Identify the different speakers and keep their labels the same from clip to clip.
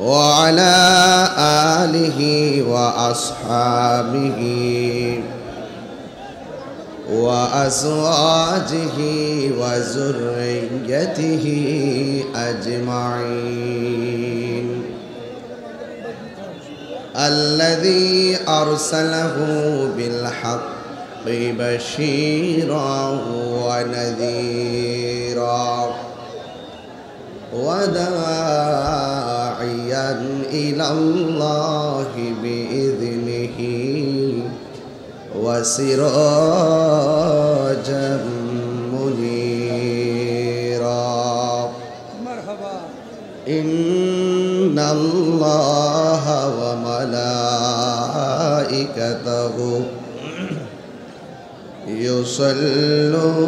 Speaker 1: وعلى آله وأصحابه وأزواجه وذريته أجمعين الذي أرسله بالحق بشيرا ونذيرا وداعيا إلى الله بإذنه وسراجا منيرا مرحبا إن الله وملائكته يصلون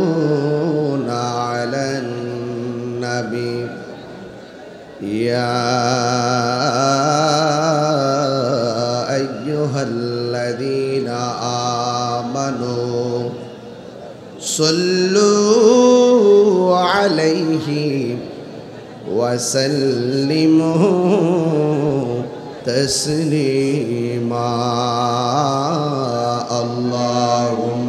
Speaker 1: على النبي يا أيها الذين آمنوا صلوا عليه وسلموا تسليما اللهم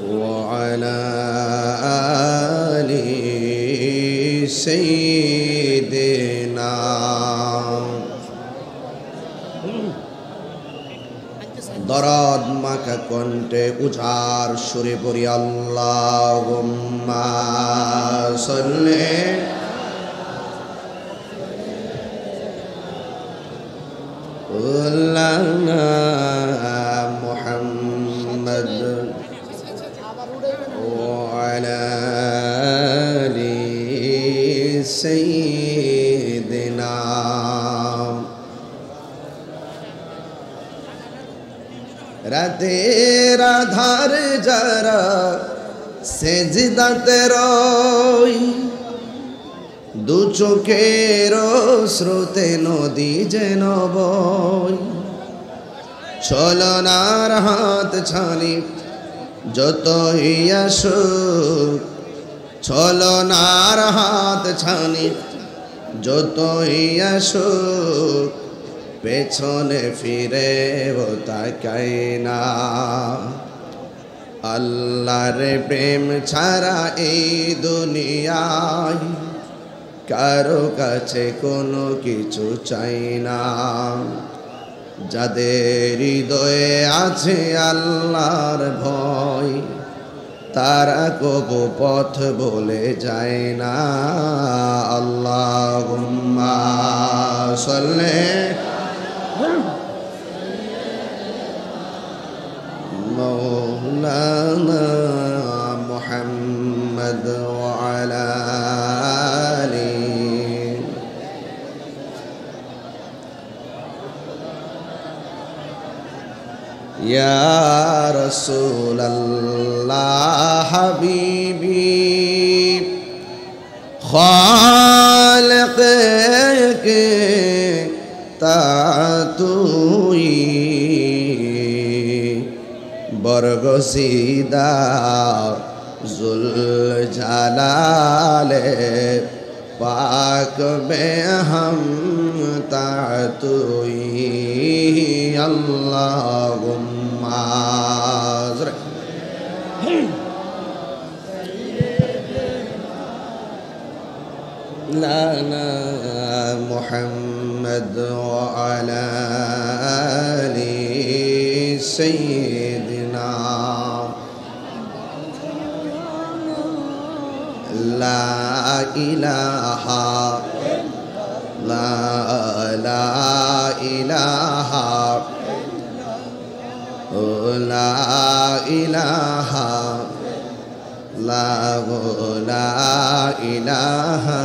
Speaker 1: وعلى آل سيدنا দরদ মাখা কণ্ঠে উজাড় সুরে পড়ি আল্লাহুম্মা সাল্লি আলা মুহাম্মদ وعلى آل سيدنا রাতের আধার যারা সেজদাতে রয় দু চোখের স্রোতে নদী যেন বয় ছলনার হাত ছানি যতই আসুক ছলনার হাত ছানি যতই আসুক পেছনে ফিরে তাকাই না আল্লাহর প্রেম ছাড়া এই দুনিয়ায় কারো কাছে কোনো কিছু চাই না যাদের হৃদয়ে আছে আল্লাহর ভয় তারা কবু পথ বলে যায় না আল্লাহুম্মা সাল্লি مولانا محمد وعلى آله يا رسول الله حبيبي خالقك তাতুই বরগসিদা জুল জালালে পাক বে হাম তাতুই আল্লাহুম্মা লানা মুহাম্মদ ওয়া আলা আলি সাইয়্যিদিনা লা ইলাহা লা ইলাহা লা ইলাহা লা ইলাহা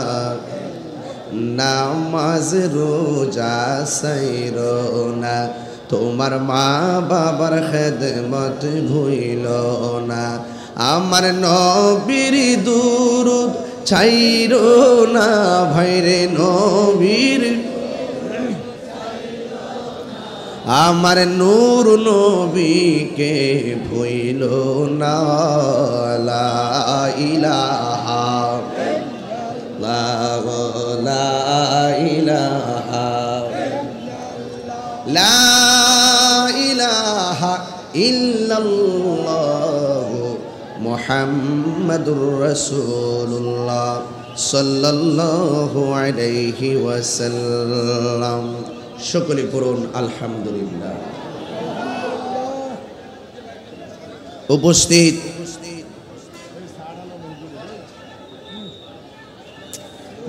Speaker 1: নামাজ রোজা সাইরো না তোমার মা বাবার খেদমত ভুইল না আমার নবীর দুরূদ ছাইরো না ভাইরে নবীর আমার নূর নবীকে ভুইল না লা ইলাহা লা ইলাহা লা ইলাহা ইল্লাল্লাহ মুহাম্মাদুর রাসূলুল্লাহ সাল্লাল্লাহু আলাইহি ওয়াসাল্লাম। সকলে পড়ুন আলহামদুলিল্লাহ। উপস্থিত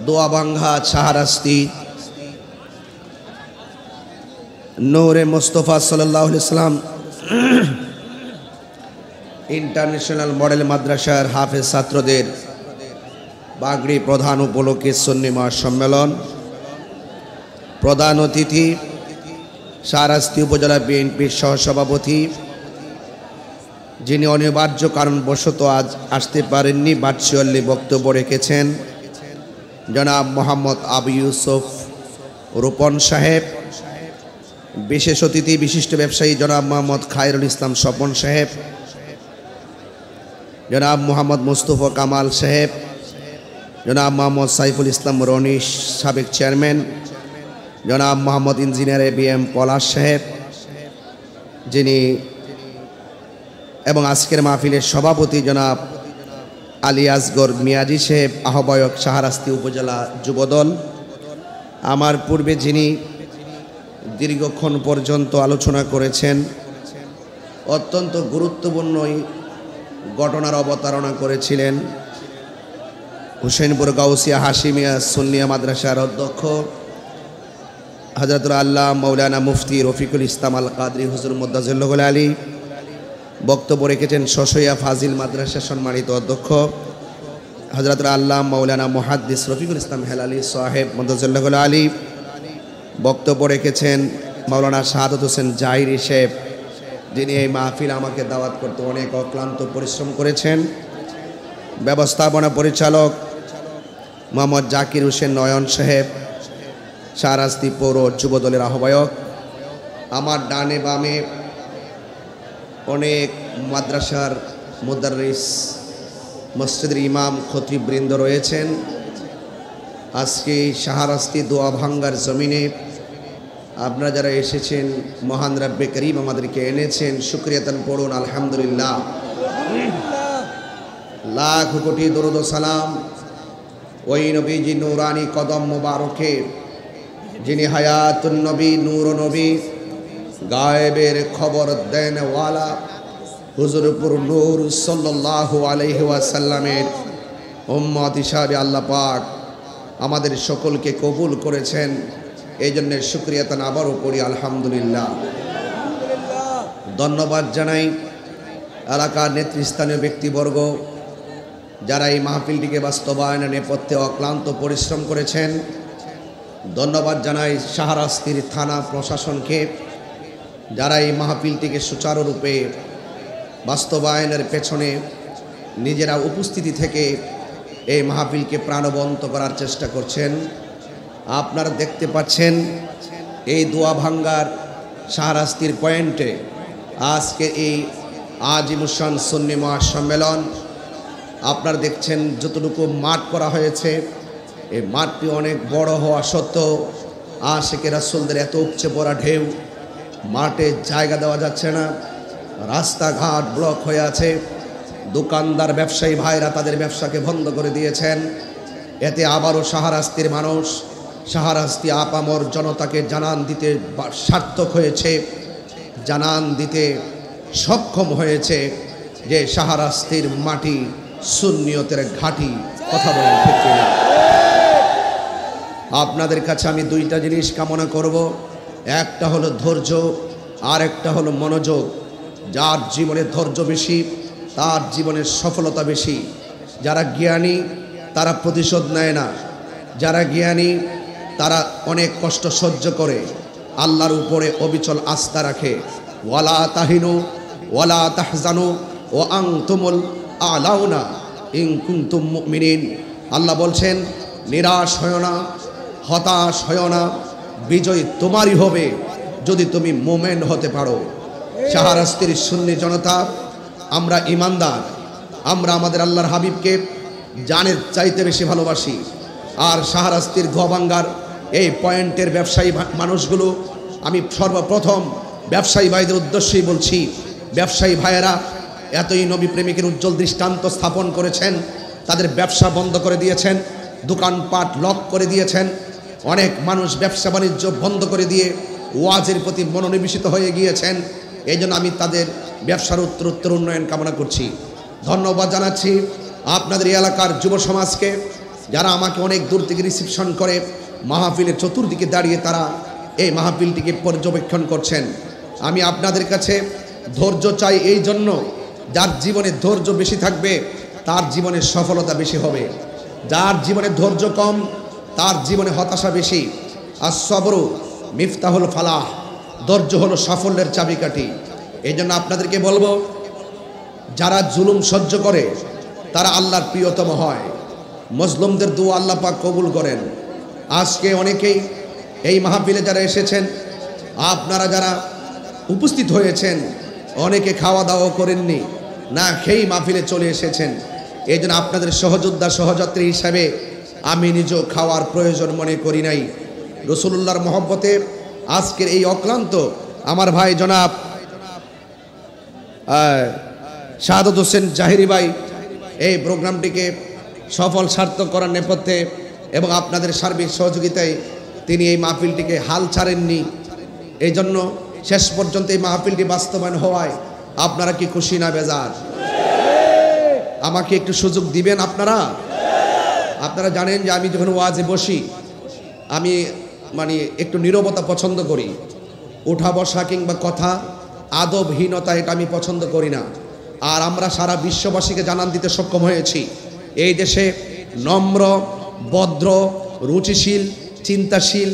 Speaker 1: দোয়াবাঙ্গা শাহরাস্তি নূরে মুস্তাফা সাল্লাল্লাহু আলাইহি সাল্লাম ইন্টারন্যাশনাল মডেল মাদ্রাসার হাফেজ ছাত্রদের বাগড়ি প্রধান উপলক্ষে সুন্নি মহাসম্মেলন। প্রধান অতিথি শাহরাস্তি উপজেলা বিএনপির সহসভাপতি, যিনি অনিবার্য কারণবশত আজ আসতে পারেননি, ভার্চুয়ালি বক্তব্য রেখেছেন জনাব মোহাম্মদ আবু ইউসুফ রূপন সাহেব। বিশেষ অতিথি বিশিষ্ট ব্যবসায়ী জনাব মোহাম্মদ খায়রুল ইসলাম স্বপন সাহেব, জনাব মোহাম্মদ মুস্তফা কামাল সাহেব, জনাব মোহাম্মদ সাইফুল ইসলাম রনিশ সাবেক চেয়ারম্যান, জনাব মোহাম্মদ ইঞ্জিনিয়ার ABM পলাশ সাহেব যিনি, এবং আজকের মাহফিলের সভাপতি জনাব আলী আসগর মিয়াজি সাহেব, আহ্বায়ক শাহরাস্তি উপজেলা যুবদল। আমার পূর্বে যিনি দীর্ঘক্ষণ পর্যন্ত আলোচনা করেছেন, অত্যন্ত গুরুত্বপূর্ণ ঘটনার অবতারণা করেছিলেন হুসেনপুর গাউসিয়া হাশিমিয়া সুন্নিয়া মাদ্রাসার অধ্যক্ষ হযরতুল আল্লাহ মৌলানা মুফতি রফিকুল ইসলাম আল কাদরি হুজুর মুদ্দাজিল্লাহুল আলী। বক্তব্য রেখেছেন শশইয়া ফাজিল মাদ্রাসার সম্মানিত অধ্যক্ষ হযরতুল আল্লাহ মৌলানা মুহাদ্দিস রফিকুল ইসলাম হেলালি সাহেব মুদ্দাজিল্লাহুল আলী। বক্তব্য রেখেছেন মাওলানা শাহাদাত হোসেন জাহিরি সাহেব, যিনি এই মাহফিল আমাকে দাওয়াত করতে অনেক অক্লান্ত পরিশ্রম করেছেন। ব্যবস্থাপনা পরিচালক মোহাম্মদ জাকির হোসেন নয়ন সাহেব, শাহরাস্তি পৌর যুবদলের আহ্বায়ক। আমার ডানে বামে অনেক মাদ্রাসার মুদাররিস, মসজিদের ইমাম, খতিববৃন্দ রয়েছেন। আজকে শাহরাস্তি দোয়াভাঙ্গার জমিনে আপনারা যারা এসেছেন, মহান রব্বে করিম আমাদেরকে এনেছেন, শুকরিয়াতান পড়ুন আলহামদুলিল্লাহ। লাখ কোটি দরুদ ও সালাম ওই নবীজি নূরানি কদম মুবারকে, যিনি হায়াতুন নবী, নূর নবী, গায়েবের খবর দেন ওয়ালা হুজুরপুর নূর সাল্লাল্লাহু আলাইহি ওয়াসাল্লামের উম্মত হিসাবে আল্লাহ পাক আমাদের সকলকে কবুল করেছেন। এই জন্য শুকরিয়াতান আবারও পড়ি আলহামদুলিল্লাহ। ধন্যবাদ জানাই এলাকার নেতৃস্থানীয় ব্যক্তিবর্গ যারা এই মাহফিলটিকে বাস্তবায়নের নেপথ্যে অক্লান্ত পরিশ্রম করেছেন। ধন্যবাদ জানাই শাহরাস্তির থানা প্রশাসনকে, যারা এই মাহফিলটিকে সুচারুরূপে বাস্তবায়নের পেছনে নিজেরা উপস্থিতি থেকে এই মাহফিলকে প্রাণবন্ত করার চেষ্টা করছেন। আপনারা দেখতে পাচ্ছেন এই দোয়াভাঙ্গার শাহরাস্তির পয়েন্টে আজকে এই আজিমুসান সুন্নি মহাসম্মেলন। আপনারা দেখছেন যতটুকু মাঠ করা হয়েছে, এই মাঠটি অনেক বড় হওয়া সত্ত্বেও আশিকে রাসূলদের এত উপচে পড়া ঢেউ, মাঠে জায়গা দেওয়া যাচ্ছে না, রাস্তাঘাট ব্লক হয়ে আছে, দোকানদার ব্যবসায়ী ভাইরা তাদের ব্যবসাকে বন্ধ করে দিয়েছেন। এতে আবারও শাহরাস্তির মানুষ, শাহরাস্তি আপামর জনতাকে জানান দিতে সার্থক হয়েছে, জানান দিতে সক্ষম হয়েছে যে শাহরাস্তির মাটি সুন্নিয়তের ঘাঁটি। কথা বলেন ঠিক কিনা? আপনাদের কাছে আমি দুইটা জিনিস কামনা করব, একটা হলো ধৈর্য, আর একটা হলো মনোযোগ। যার জীবনে ধৈর্য বেশি তার জীবনের সফলতা বেশি। যারা জ্ঞানী তারা প্রতিশোধ নেয় না, যারা জ্ঞানী তারা অনেক কষ্ট সহ্য করে, আল্লাহর উপরে অবিচল আস্থা রাখে। ওয়ালা তাহিনু ওয়ালা তাহজানু ও আনতুমুল আলাউনা ইন কুনতুম মুমিনিন। আল্লাহ বলছেন নিরাশ হয় না, হতাশ হয় না, বিজয় তোমারই হবে যদি তুমি মোমেন হতে পারো। শাহরাস্তির সুন্নি জনতা, আমরা ইমানদার, আমরা আমাদের আল্লাহর হাবিবকে জানের চাইতে বেশি ভালোবাসি। আর শাহরাস্তির গভাঙ্গার এই পয়েন্টের ব্যবসায়ী মানুষগুলো, আমি সর্বপ্রথম ব্যবসায়ী ভাইদের উদ্দেশ্যেই বলছি, ব্যবসায়ী ভাইয়েরা এতই নবী প্রেমিকের উজ্জ্বল দৃষ্টান্ত স্থাপন করেছেন, তাদের ব্যবসা বন্ধ করে দিয়েছেন, দোকানপাট লক করে দিয়েছেন, অনেক মানুষ ব্যবসা বাণিজ্য বন্ধ করে দিয়ে ওয়াজের প্রতি মনোনিবেশিত হয়ে গিয়েছেন। এই জন্য আমি তাদের ব্যবসার উত্তরোত্তর উন্নয়ন কামনা করছি। ধন্যবাদ জানাচ্ছি আপনাদের এই এলাকার যুব সমাজকে, যারা আমাকে অনেক দূর থেকে রিসিপশন করে মাহফিলের চতুর্দিকে দাঁড়িয়ে তারা এই মাহফিলটিকে পর্যবেক্ষণ করছেন। আমি আপনাদের কাছে ধৈর্য চাই, এই জন্য যার জীবনে ধৈর্য বেশি থাকবে তার জীবনে সফলতা বেশি হবে, যার জীবনে ধৈর্য কম তার জীবনে হতাশা বেশি। আর সবরু মিফতাহুল ফালাহ, ধৈর্য হলো সাফল্যের চাবিকাঠি। এই জন্য আপনাদেরকে বলবো, যারা জুলুম সহ্য করে তারা আল্লাহর প্রিয়তম হয়। মজলুমদের দোয়া আল্লাহ পাক কবুল করেন। আজকে অনেকেই এই মাহফিলে যারা এসেছেন, আপনারা যারা উপস্থিত হয়েছেন, অনেকে খাওয়া দাওয়া করেননি, না খেয়েই মাহফিলে চলে এসেছেন। এই জন্য আপনাদের সহযোদ্ধা সহযাত্রী হিসাবে আমি নিজেও খাওয়ার প্রয়োজন মনে করি নাই। রাসূলুল্লাহর মহব্বতে আজকের এই অক্লান্ত আমার ভাই জনাব শাহাদত হোসেন জাহিরি ভাই এই প্রোগ্রামটিকে সফল সার্থক করার নেপথ্যে এবং আপনাদের সার্বিক সহযোগিতায় তিনি এই মাহফিলটিকে হাল ছাড়েননি। এই জন্য শেষ পর্যন্ত এই মাহফিলটি বাস্তবায়ন হওয়ায় আপনারা কি খুশি না বেজার? আমাকে একটু সুযোগ দিবেন আপনারা? আপনারা জানেন যে আমি যখন ওয়াজে বসি আমি একটু নীরবতা পছন্দ করি, উঠা বসা কিংবা কথা আদবহীনতা এটা আমি পছন্দ করি না। আর আমরা সারা বিশ্ববাসীকে জানান দিতে সক্ষম হয়েছি, এই দেশে নম্র, ভদ্র, রুচিশীল, চিন্তাশীল,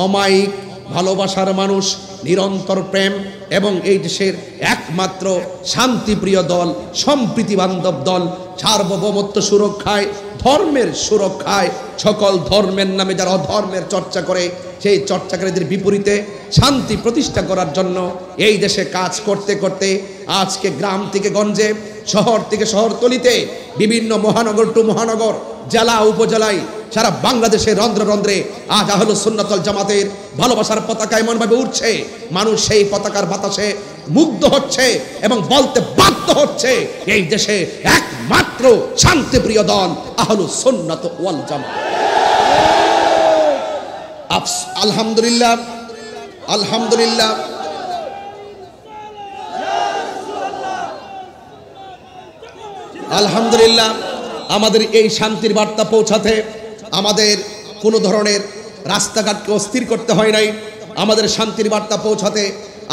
Speaker 1: অমায়িক, ভালোবাসার মানুষ, নিরন্তর প্রেম এবং এই দেশের একমাত্র শান্তিপ্রিয় দল, সম্প্রীতি বান্ধব দল, সার্বভৌমত্ব সুরক্ষায়, ধর্মের সুরক্ষায়, সকল ধর্মের নামে যারা অধর্মের চর্চা করে সেই চর্চাকারীদের বিপরীতে শান্তি প্রতিষ্ঠা করার জন্য এই দেশে কাজ করতে করতে আজকে গ্রাম থেকে গঞ্জে, শহর থেকে শহরতলিতে, বিভিন্ন মহানগর টু মহানগর, জেলা উপজেলায়, সারা বাংলাদেশের রন্ধ্রে রন্ধ্রে আজ আহলুস সুন্নাত ওয়াল জামাতের ভালোবাসার পতাকা এমনভাবে উঠছে, মানুষ সেই পতাকার বাতাসে মুগ্ধ হচ্ছে এবং বলতে বাধ্য হচ্ছে এই দেশে একমাত্র শান্তিপ্রিয় দল আহলুস সুন্নাত ওয়াল জামাত। আলহামদুলিল্লাহ, আলহামদুলিল্লাহ। আলহামদুলিল্লাহ, আমাদের এই শান্তির বার্তা পৌঁছাতে আমাদের কোনো ধরনের রাস্তাঘাটকে অস্থির করতে হয় নাই। আমাদের শান্তির বার্তা পৌঁছাতে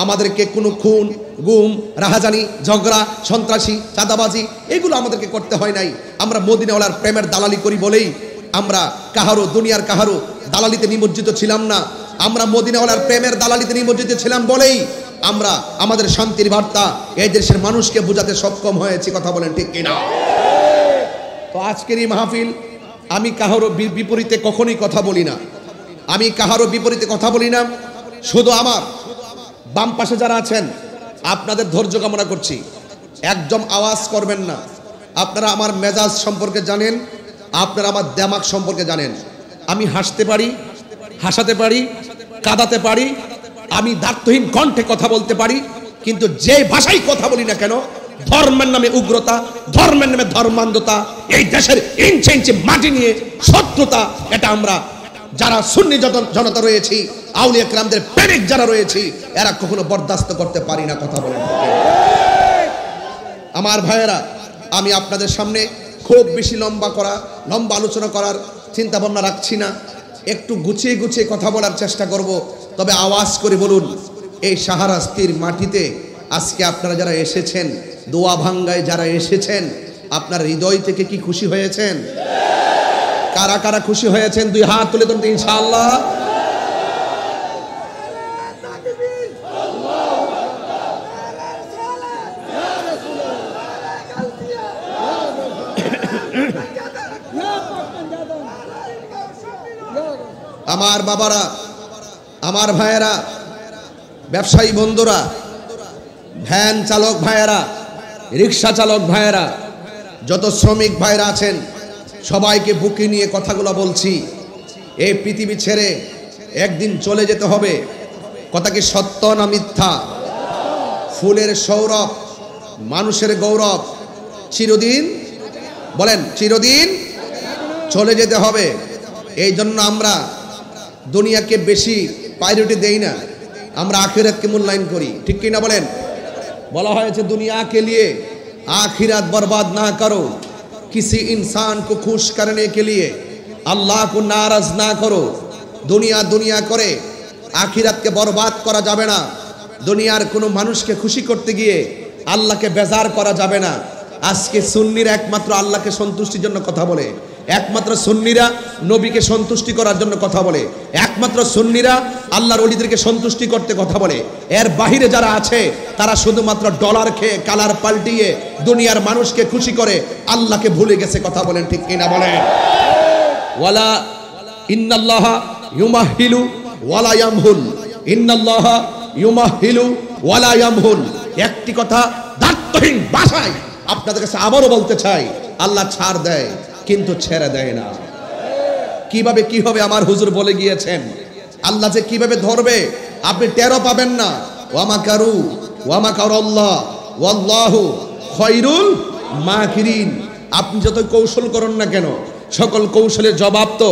Speaker 1: আমাদেরকে কোনো খুন, গুম, রাহাজানি, ঝগড়া, সন্ত্রাসী, চাঁদাবাজি এগুলো আমাদেরকে করতে হয় নাই। আমরা মদিনাওয়ালার প্রেমের দালালি করি বলেই আমরা কাহারো, দুনিয়ার কাহারো দালালিতে নিমজ্জিত ছিলাম না। আমরা মদিনাওয়ালার প্রেমের দালালিতে নিমজ্জিত ছিলাম বলেই আমরা আমাদের শান্তির বার্তা এই দেশের মানুষকে বোঝাতে সক্ষম হয়েছি। কথা বলেন ঠিক কিনা? তো আজকের এই মাহফিল, আমি কাহারো বিপরীতে কখনোই কথা বলি না, আমি কাহারো বিপরীতে কথা বলি না। শুধু আমার বাম পাশে যারা আছেন আপনাদের ধৈর্য কামনা করছি, একদম আওয়াজ করবেন না। আপনারা আমার মেজাজ সম্পর্কে জানেন, আপনারা আমার দেমাগ সম্পর্কে জানেন। আমি হাসতে পারি, হাসাতে পারি, কাঁদাতে পারি, আমি দায়িত্বহীন কণ্ঠে কথা বলতে পারি, কিন্তু যে ভাষায় কথা বলি না কেন, ধর্মের নামে উগ্রতা, ধর্মের নামে ধর্মান্ধতা, এই দেশের ইঞ্চে ইঞ্চে মাটি নিয়ে শত্রুতা, এটা আমরা যারা সুন্নি জনতা রয়েছি, আউলিয়া কেরামদের প্রেমিক যারা রয়েছি, এরা কখনো বরদাস্ত করতে পারি না। কথা বলেন আমার ভাইয়েরা, আমি আপনাদের সামনে খুব বেশি লম্বা আলোচনা করার চিন্তা ভাবনা রাখছি না। একটু গুছিয়ে গুছিয়ে কথা বলার চেষ্টা করব। তবে আওয়াজ করে বলুন, এই শাহরাস্তির মাটিতে আজকে আপনারা যারা এসেছেন, দোয়া ভাঙ্গায় যারা এসেছেন, আপনার হৃদয় থেকে কি খুশি হয়েছেন? কারা কারা খুশি হয়েছেন দুই হাত তুলে ধরুন ইনশাআল্লাহ। আমার বাবারা, আমার ভাইয়েরা, ব্যবসায়ী বন্ধুরা, ভ্যান চালক ভাইয়েরা, রিক্সা চালক ভাইয়েরা, যত শ্রমিক ভাইরা আছেন, সবাইকে বুকে নিয়ে কথাগুলো বলছি। এই পৃথিবী ছেড়ে একদিন চলে যেতে হবে। কথা কি সত্য না মিথ্যা? ফুলের সৌরভ, মানুষের গৌরব চিরদিন, বলেন চিরদিন চলে যেতে হবে। এই জন্য আমরা দুনিয়াকে বেশি প্রায়োরিটি দেই না, আমরা আখিরাতকে মূল্যায়ন করি, ঠিক কিনা বলেন? বলা হয়েছে দুনিয়া কে লিয়ে आखिरत बर्बाद ना करो, किसी इंसान को खुश करने के लिए अल्लाह को नाराज ना करो। दुनिया दुनिया करे आखिरत के बर्बाद करा जाबे ना। दुनियार कोनो मानुष के खुशी करते गिये अल्लाह के बेजार करा जाबे ना। আজকে সুন্নিরা একমাত্র আল্লাহকে সন্তুষ্টির জন্য কথা বলে, একমাত্র সুন্নিরা নবীকে সন্তুষ্টি করার জন্য কথা বলে, একমাত্র সুন্নিরা আল্লাহর ওলিদেরকে সন্তুষ্টি করতে কথা বলে। এর বাহিরে যারা আছে তারা শুধুমাত্র ডলার খেয়ে কালার পাল্টিয়ে দুনিয়ার মানুষকে খুশি করে আল্লাহকে ভুলে গেছে। কথা বলেন ঠিক কিনা বলেন? ওয়ালা ইন্নাল্লাহা ইউমাহিলু ওয়ালা ইয়ামহুল, ইন্নাল্লাহা ইউমাহিলু ওয়ালা ইয়ামহুল। একটি কথা দায়িত্বহীন ভাষায় আপনাদের কাছে আবারও বলতে চাই, আল্লাহ ছাড় দেয় কিন্তু ছেড়ে দেয় না। কিভাবে কি হবে আমার হুজুর বলে গিয়েছেন, আল্লাহ যে কিভাবে ধরবে আপনি টেরও পাবেন না। ওয়ামাকারু ওয়ামাকারাল্লাহ ওয়াল্লাহু খায়রুল মাকিরিন। আপনি যত কৌশল করুন না কেন, সকল কৌশলের জবাব তো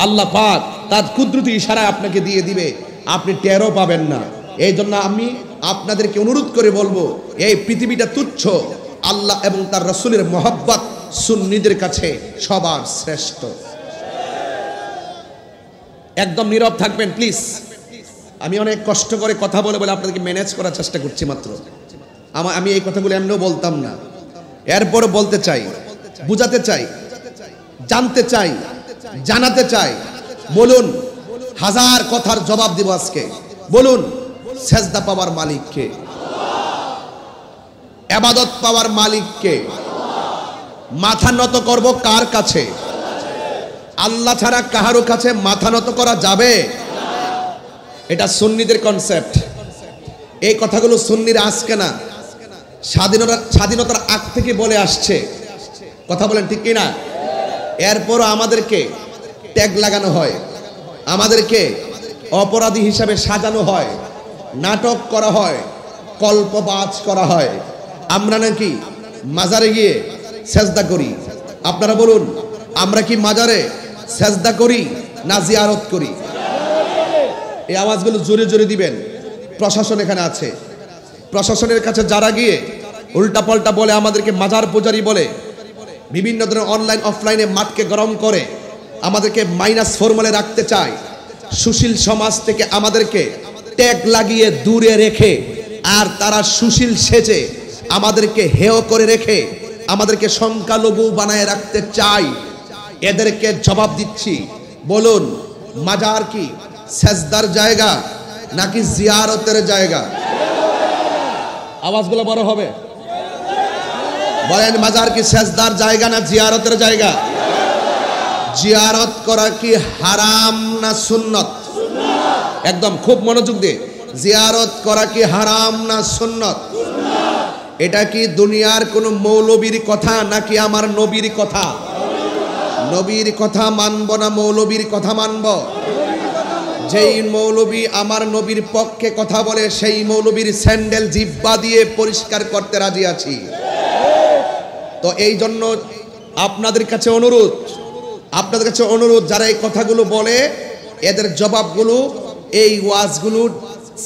Speaker 1: আল্লাহ পাক তার কুদরতি ইশারায় আপনাকে দিয়ে দিবে, আপনি টেরও পাবেন না। এই জন্য আমি আপনাদেরকে অনুরোধ করে বলবো, এই পৃথিবীটা তুচ্ছ, আল্লাহ এবং তার রাসূলের মহব্বত সুন্নিদের কাছে সবার শ্রেষ্ঠ। একদম নীরব থাকবেন প্লিজ। আমি অনেক কষ্ট করে কথা বলে বলে আপনাদেরকে ম্যানেজ করার চেষ্টা করছি মাত্র। আমি এই কথাগুলো এমনিও বলতাম না, এরপরে বলতে চাই, বুঝাতে চাই, জানতে চাই, জানাতে চাই। বলুন, হাজার কথার জবাব দিব আজকে। বলুন, সেজদা পাওয়ার মালিক কে? ইবাদত পাওয়ার মালিক কে? মাথা নত করব কার কাছে? আল্লাহ ছাড়া কাহারও কাছে মাথা নত করা যাবে? এটা সুন্নিদের কনসেপ্ট। এই কথাগুলো সুন্নিরা আজকে না, স্বাধীনতার আগ থেকে বলে আসছে। কথা বলেন ঠিক কিনা? এরপরও আমাদেরকে ট্যাগ লাগানো হয়, আমাদেরকে অপরাধী হিসাবে সাজানো হয়, নাটক করা হয়, কল্পবাজ করা হয়। আমরা নাকি মাজারে গিয়ে সেজদা করি। আপনারা বলুন, আমরা কি মাজারে সেজদা করি না জিয়ারত করি? এই আওয়াজগুলো জোরে জোরে দিবেন। প্রশাসন এখানে আছে, প্রশাসনের কাছে যারা গিয়ে উল্টাপাল্টা বলে, আমাদেরকে মাজার পূজারি বলে, বিভিন্ন ধরনের অনলাইন অফলাইনে মাঠকে গরম করে আমাদেরকে -4 রাখতে চায়, সুশীল সমাজ থেকে আমাদেরকে ট্যাগ লাগিয়ে দূরে রেখে, আর তারা সুশীল সেজে আমাদেরকে হেয় করে রেখে আমাদেরকে সংখ্যালঘু বানায় রাখতে চায়। এদেরকে জবাব দিচ্ছি, বলুন, মাজার কি সেজদার জায়গা নাকি জিয়ারতের জায়গা? আওয়াজগুলো বড় হবে। বলেন, মাজার কি সেজদার জায়গা না জিয়ারতের জায়গা? জিয়ারত করা কি হারাম না সুন্নত? একদম খুব মনোযোগ দিয়ে, জিয়ারত করা কি হারাম না সুন্নত? এটা কি দুনিয়ার কোন মৌলবীর কথা নাকি আমার নবীর কথা? নবীর কথা মানব না মৌলবীর কথা মানব? যেই মৌলবী আমার নবীর পক্ষে কথা বলে সেই মৌলবীর স্যান্ডেল জিহ্বা দিয়ে পরিষ্কার করতে রাজি আছি। তো এই জন্য আপনাদের কাছে অনুরোধ, যারা এই কথাগুলো বলে এদের জবাবগুলো, এই ওয়াজগুলো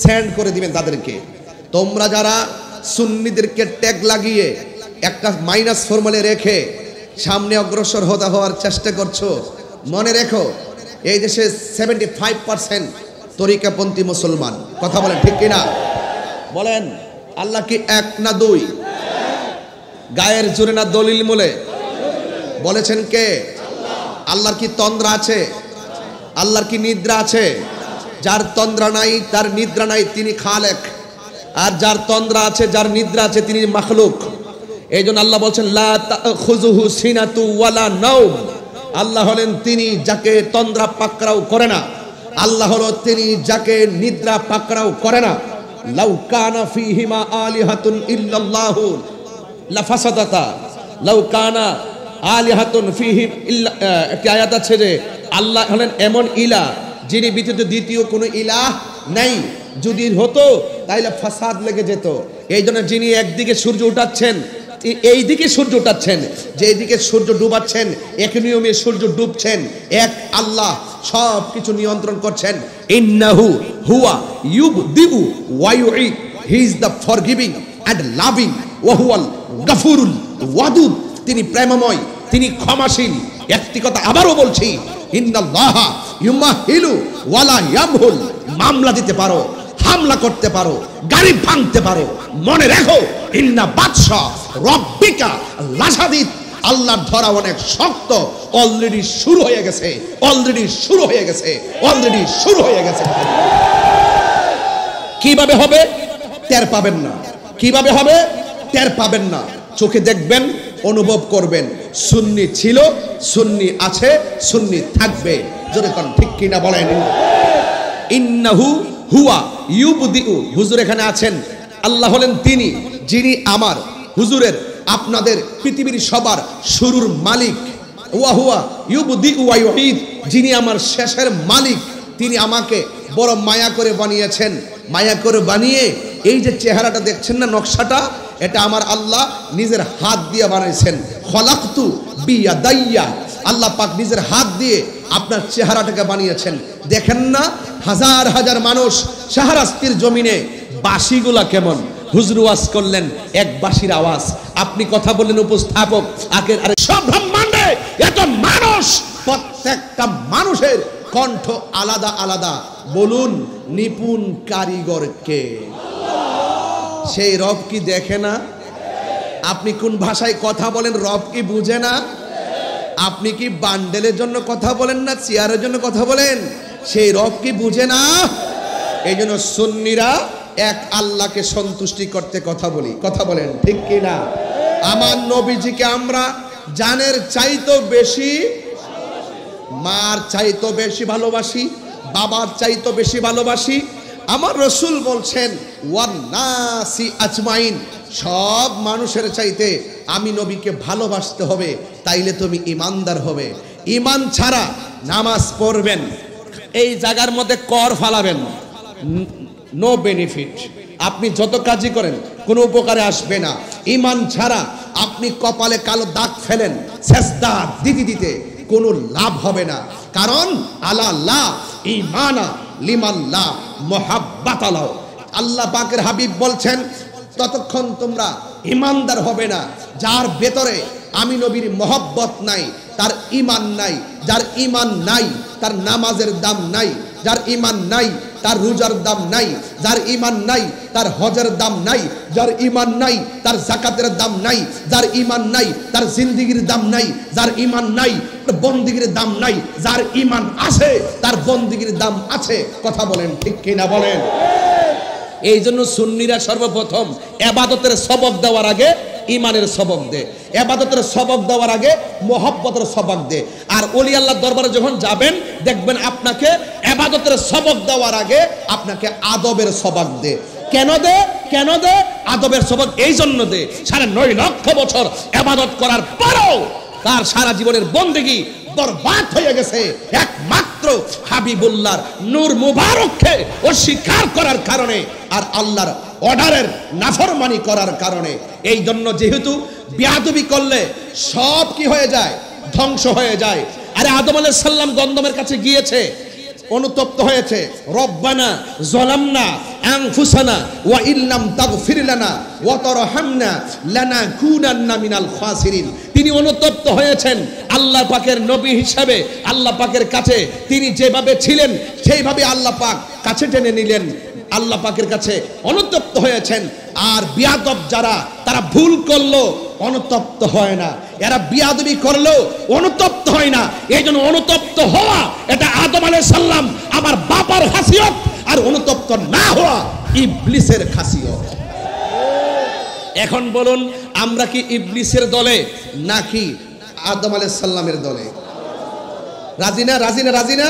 Speaker 1: সেন্ড করে দিবেন তাদেরকে। তোমরা যারা সুন্নিদেরকে ট্যাগ লাগিয়ে একটা -4 রেখে সামনে অগ্রসর হওয়ার চেষ্টা করছো, মনে রেখো, এই দেশে 75% তরিকাপন্থী মুসলমান। কথা বলেন ঠিক কিনা? বলেন, আল্লাহ কি এক না দুই? গায়ের জোরে না দলিল মূলে? বলেছেন কে? আল্লাহর কি তন্দ্রা আছে? আল্লাহর কি নিদ্রা আছে? যার তন্দ্রা নাই, তার নিদ্রা নাই, তিনি খালেক। আর যার তন্দ্রা আছে, যার নিদ্রা আছে, তিনি মাখলুক। এই জন্য আল্লাহ বলছেন, লা তাখুযুহু সিনাতু ওয়ালা নাওম। আল্লাহ হলেন তিনি যাকে তন্দ্রা পাকড়াও করে না, আল্লাহ হলো তিনি যাকে নিদ্রা পাকড়াও করে না। লাউ কানা ফীহিমা আলিহাতুন ইল্লাল্লাহু লাফাসাদাতা, লাউ কানা আলিহাতুন ফীহিম ইল্লা, একটি আয়াত আছে যে আল্লাহ হলেন এমন ইলাহ যিনি ব্যতীত দ্বিতীয় কোনো ইলাহ নাই, যদি হতো তাহলে ফাসাদ লেগে যেত। এই জন্য যিনি একদিকে সূর্য উঠাচ্ছেন, এই দিকে সূর্য উঠাচ্ছেন, যে দিকে সূর্য ডুবাচ্ছেন, এক নিয়মে সূর্য ডুবছেন, এক আল্লাহ সব কিছু নিয়ন্ত্রণ করছেন। ইন্নাহু হুয়া ইউবদিউ ওয়া ইউঈদ, he is the forgiving and loving ওয়া হুয়াল গফুরুল ওয়াদুদ, তিনি প্রেমময়, তিনি ক্ষমাশীল। একটি কথা আবারও বলছি, ইন্নাল্লাহা ইউমাহিলু ওয়ালা ইয়ামহুল, মামলা দিতে পারো, হামলা করতে পারো, গাড়ি ভাঙতে পারো, মনে রেখো ইন্না বাদশা রব্বিকা লাশাদীদ, আল্লাহর ধরা অনেক শক্ত। অলরেডি শুরু হয়ে গেছে, অলরেডি শুরু হয়ে গেছে, অলরেডি শুরু হয়ে গেছে। কিভাবে হবে টের পাবেন না, কিভাবে হবে টের পাবেন না, চোখে দেখবেন, অনুভব করবেন। সুন্নি ছিল, সুন্নি আছে, সুন্নি থাকবে। জোরে কোন ঠিক কিনা বলেন। ইন্নাহু হুয়া ইউবদিউ, হুজুর এখানে আছেন, আল্লাহ হলেন তিনি যিনি আমার হুজুরের আপনাদের পৃথিবীর সবার শুরুর মালিক। ওয়া হুয়া ইউবদিউ ওয়া ইউঈদ, যিনি আমার শেষের মালিক। তিনি আমাকে বড় মায়া করে বানিয়েছেন, মায়া করে বানিয়ে এই যে চেহারাটা দেখছেন না, নকশাটা, এটা আমার আল্লাহ নিজের হাত দিয়ে বানাইছেন। খলাকতু বিয়াদাইয়া, আল্লাহ পাক নিজের হাত দিয়ে আপনার চেহারাটাকে বানিয়েছেন। দেখেন না হাজার হাজার মানুষ শাহরাস্তির জমিনে, বাঁশিগুলা কেমন, হুজুর ওয়াজ করলেন এক বাঁশির আওয়াজ, আপনি কথা বললেন উপস্থাপক, আরে সব ব্রহ্মাণ্ডে এত মানুষ, প্রত্যেকটা মানুষের কণ্ঠ আলাদা আলাদা। বলুন নিপুণ কারিগর কে? সেই রব কি দেখে না? আপনি কোন ভাষায় কথা বলেন রব কি বুঝে না? আপনি কি বান্ডেলের জন্য কথা বলেন না চেয়ারের জন্য কথা বলেন? সেই রব কি বুঝে না? এই জন্য সুন্নিরা এক আল্লাহকে সন্তুষ্টি করতে কথা বলি, কথা বলেন ঠিক কি না? আমার নবীজিকে আমরা জানের চাইতো বেশি, মার চাইতো বেশি ভালোবাসি, বাবার চাইতো বেশি ভালোবাসি। আমার রসুল বলছেন ওয়ান নাসি আজমাইন, সব মানুষের চাইতে আমি নবীকে ভালোবাসতে হবে, তাইলে তুমি ইমানদার হবে। ইমান ছাড়া নামাজ পড়বেন, এই জায়গার মধ্যে কর ফালাবেন, নো বেনিফিট। আপনি যত কাজই করেন কোনো উপকারে আসবে না। ইমান ছাড়া আপনি কপালে কালো দাগ ফেলেন, সেজদা দিতে দিতে কোনো লাভ হবে না। কারণ আল্লাহ ইমানা লিমাল্লাহ মুহাব্বাতালাহ, আল্লাহ পাকের হাবিব বলছেন ততক্ষণ তোমরা ইমানদার হবে না যার ভেতরে আমি নবীর মহব্বত নাই, তার ইমান নাই। যার ইমান নাই তার নামাজের দাম নাই, যার ইমান নাই তার রোজার দাম নাই, যার ইমান নাই তার হজের দাম নাই, যার ইমান নাই তার যাকাতের দাম নাই, যার ইমান নাই তার জিন্দেগির দাম নাই, যার ইমান নাই তার বন্দেগীর দাম নাই, যার ইমান আছে তার বন্দেগীর দাম আছে। কথা বলেন ঠিক কিনা বলেন? এই জন্য সুন্নিরা সর্বপ্রথম ইবাদতের সবক দেওয়ার আগে ইমানের সবক দে, ইবাদতের সবক দেওয়ার আগে মোহাব্বতের সবক দে। আর ওলি আল্লাহর দরবারে যখন যাবেন দেখবেন আপনাকে ইবাদতের সবক দেওয়ার আগে আপনাকে আদবের সবক দে। কেন দে? কেন দে? আদবের সবক এই জন্য দে, 9.5 লক্ষ বছর ইবাদত করার পরও তার সারা জীবনের বন্দেগী বরবাদ হয়ে গেছে একমাত্র হাবিবুল্লাহর নূর মুবারককে অস্বীকার করার কারণে আর আল্লাহর অর্ডারের নাফরমানি করার কারণে। এই জন্য যেহেতু বেয়াদবি করলে সব কি হয়ে যায়? ধ্বংস হয়ে যায়। আরে আদম আলাইহিস সালাম গন্ধমের কাছে গিয়েছে, অনুতপ্ত হয়েছে, রব্বানা যালামনা আনফুসানা ওয়া ইল্লাম তাগফির লানা ওয়া তারহামনা লানাকুনান্না মিনাল খাসিরিন। তিনি অনুতপ্ত হয়েছেন আল্লাহ পাকের নবী হিসাবে। আল্লাহ পাকের কাছে তিনি যেভাবে ছিলেন সেইভাবে আল্লাহ পাক কাছে টেনে নিলেন, আল্লাহ পাকের কাছে অনুতপ্ত হয়েছেন। আর বিয়াদব যারা, তারা ভুল করলো অনুতপ্ত হয় না, এরা বিয়াদবি করলো অনুতপ্ত হয় না। এই জন্য অনুতপ্ত হওয়া এটা আদম আলাইহিস সালাম আমার বাবার খাসিয়ত, আর অনুতপ্ত না হওয়া ইবলিসের খাসিয়ত। এখন বলুন আমরা কি ইবলিসের দলে নাকি আদম আলাইহিস সালামের দলে? রাজি না? রাজি না? রাজি না?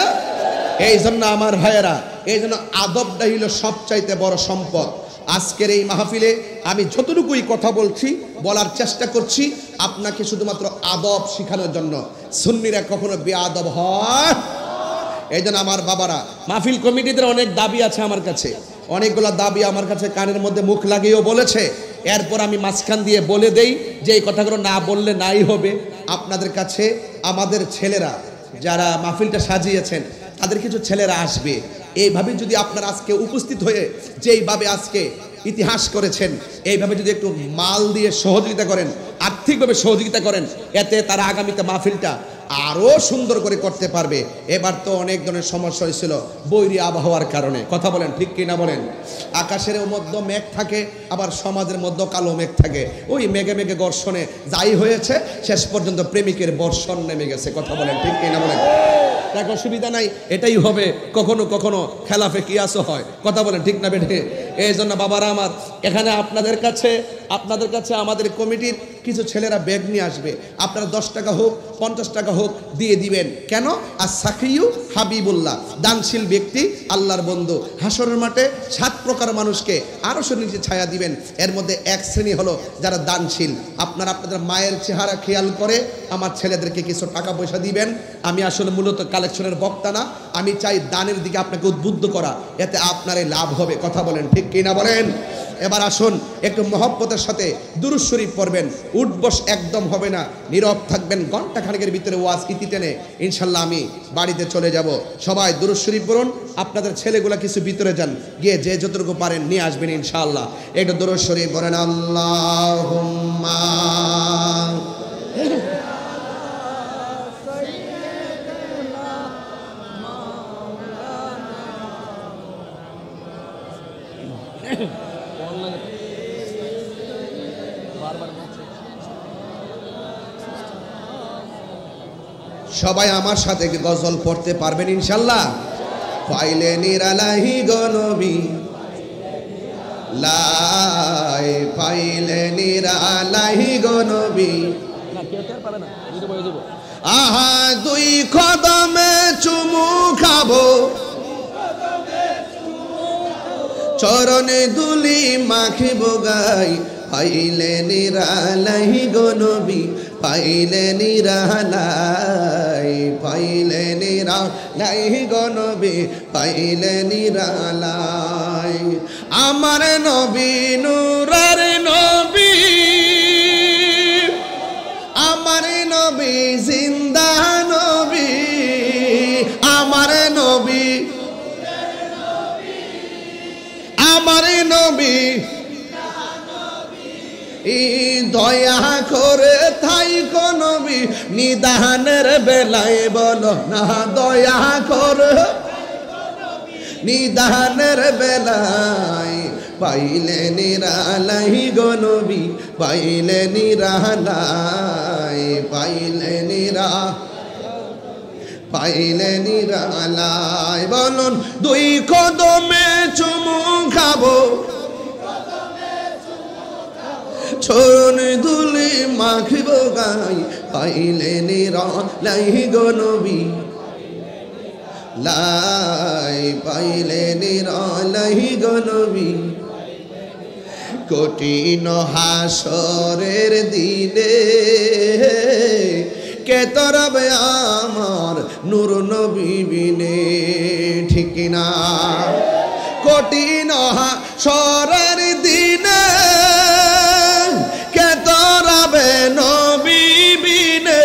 Speaker 1: এই জন্য আমার ভাইয়েরা এই জন্য আদবটা হইল সবচাইতে বড় সম্পদ। আজকের এই মাহফিলে আমি যতটুকুই কথা বলছি, বলার চেষ্টা করছি আপনাকে শুধুমাত্র আদব শেখানোর জন্য। সুন্নিরা কখনো বেআদব হয়? এই জন্য আমার বাবারা, মাহফিল কমিটিদের অনেক দাবি আছে আমার কাছে, অনেকগুলো দাবি আমার কাছে কানের মধ্যে মুখ লাগিয়েও বলেছে। এরপর আমি মাঝখান দিয়ে বলে দেই যে এই কথাগুলো না বললে নাই হবে। আপনাদের কাছে আমাদের ছেলেরা যারা মাহফিলটা সাজিয়েছেন, তাদের কিছু ছেলেরা আসবে। এইভাবে যদি আপনারা আজকে উপস্থিত হয়ে যেইভাবে আজকে ইতিহাস করেছেন, এইভাবে যদি একটু মাল দিয়ে সহযোগিতা করেন, আর্থিকভাবে সহযোগিতা করেন, এতে তারা আগামীতে মাহফিলটা আরো সুন্দর করে করতে পারবে। এবার তো অনেক ধরনের সমস্যা হয়েছিল বৈরী আবহাওয়ার কারণে, কথা বলেন ঠিক কিনা বলেন? আকাশের মধ্যে মেঘ থাকে, আবার সমাজের মধ্যে কালো মেঘ থাকে। ওই মেঘে মেঘে ঘর্ষণে যাই হয়েছে, শেষ পর্যন্ত প্রেমিকের বর্ষণ নেমে গেছে, কথা বলেন ঠিক কিনা বলেন? দেখ, অসুবিধা নাই, এটাই হবে। কখনো কখনো খেলাফে কিয়াসও হয়, কথা বলেন ঠিক না বেঠে? এই জন্য বাবারা আমার, এখানে আপনাদের কাছে আমাদের কমিটির কিছু ছেলেরা ব্যাগ নিয়ে আসবে। আপনারা 10 টাকা হোক 50 টাকা হোক দিয়ে দিবেন। কেন? আর সাকিউ হাবিবুল্লাহ, দানশীল ব্যক্তি, আল্লাহর বন্ধু। হাসরের মাঠে 7 প্রকার মানুষকে আরশের নিচে ছায়া দিবেন। এর মধ্যে এক শ্রেণী হলো যারা দানশীল। আপনারা আপনাদের মায়ের চেহারা খেয়াল করে আমার ছেলেদেরকে কিছু টাকা পয়সা দিবেন। আমি আসলে মূলত কালেকশনের বক্তা না, আমি চাই দানের দিকে আপনাকে উদ্বুদ্ধ করা, এতে আপনারই লাভ হবে, কথা বলেন ঠিক কিনা বলেন? এবার আসুন একটু মহব্বতের সাথে দুরূদ শরীফ পড়বেন। উঠবস একদম হবে না, নীরব থাকবেন। ঘন্টা খানেকের ভিতরে ওয়াজ ইতি টেনে ইনশাল্লাহ আমি বাড়িতে চলে যাব। সবাই দুরূদ শরীফ পড়ুন। আপনাদের ছেলেগুলা কিছু ভিতরে যান, গিয়ে যে যতটুকু পারেন নিয়ে আসবেন ইনশাআল্লাহ। একটু দুরূদ শরীফ পড়েন। আল্লাহুম্মা সবাই আমার সাথে গজল পড়তে পারবেন ইনশাল্লাহ? পাইলে নিরালাহি গো নবী, লাই পাইলে নিরালাহি গো নবী। আহা দুই কদমে চুমু খাবো, চরণে দুলি মাখিব গাই। পাইলে নিরালাই গো নবী, পাইলে নিরালাই, পাইলে নিরালাই গো নবী, পাইলে নিরালাই। আমার নবী নূরের নবী, আমার নবী জিন্দা নবী, আমার নবী, আমার নবী দয়া করে থাই কো নবী, নিদানের বেলায় বলো না দয়া করে, নিদানের বেলায়। পাইলে নিরালাই গো নবী, পাইলে নিরালাই, পাইলে পাইলে নিরালাই। বলুন দুই কদমে চুমু খাবো, চরণ দুলি মাখিব গাই। পাইলে নিরালাই গো নবী, লাই পাইলে নিরালাই গো নবী। কঠিন হাসরের দিনে কে তরবে আমার নূর নবী বিনে, ঠিক না? কঠিন হাসরের দিনে কে তরবে নবী বিনে,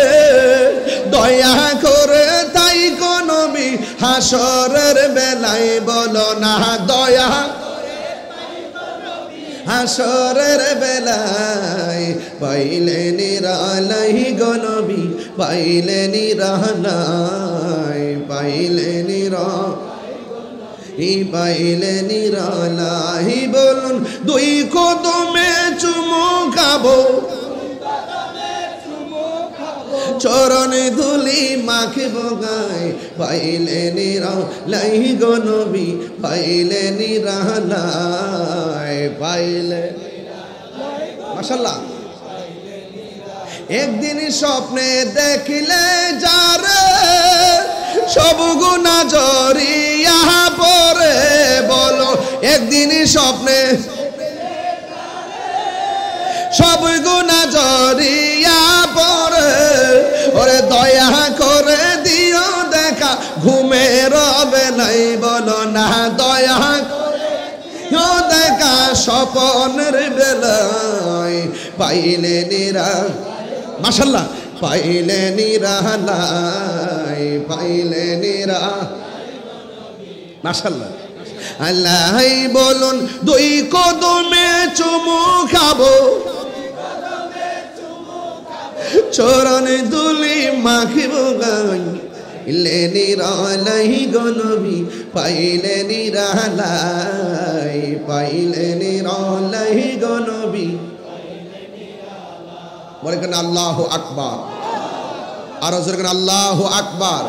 Speaker 1: দয়া করে তাই কো নবী হাসরের বেলায় বলো না দয়া, হাসরের বেলায়। পাইলে নিরালাই গো নবী, পাইলে নিরালাই, পাইলে নিরালাই, পাইলে নিরালাই। বলুন দুই কদমে চুমু খাবো, চরণে ধুলি মাখিব গাই। পাইলে নিরালাই গো নবী, পাইলে নিরালাই, পাইলে। মাশাআল্লাহ। একদিন স্বপ্নে দেখিলে যারে, সব গুনাহ জড়িয়া পড়ে, তিনি স্বপ্নে সব গুনাহ জড়িয়া পড়ে, ওরে দয়া করে দিও দেখা, ঘুমের বেলাই বলো না দয়া করে দেখা, স্বপনের বেলায় পাইলে নিরা, মাশাআল্লাহ, পাইলে নিরালাই, পাইলে নিরা, মাশাআল্লাহ। আল্লাহ বলুন দুই কদমে চুমু খাবো, চরণ দুলি মাখিব গাই, পাইলে নিরালাই গো নবী, পাইলে নিরালাই, পাইলে নিরালাই গো নবী। বলে কেন আল্লাহু আকবার, আরো জোরে কেন আল্লাহু আকবার।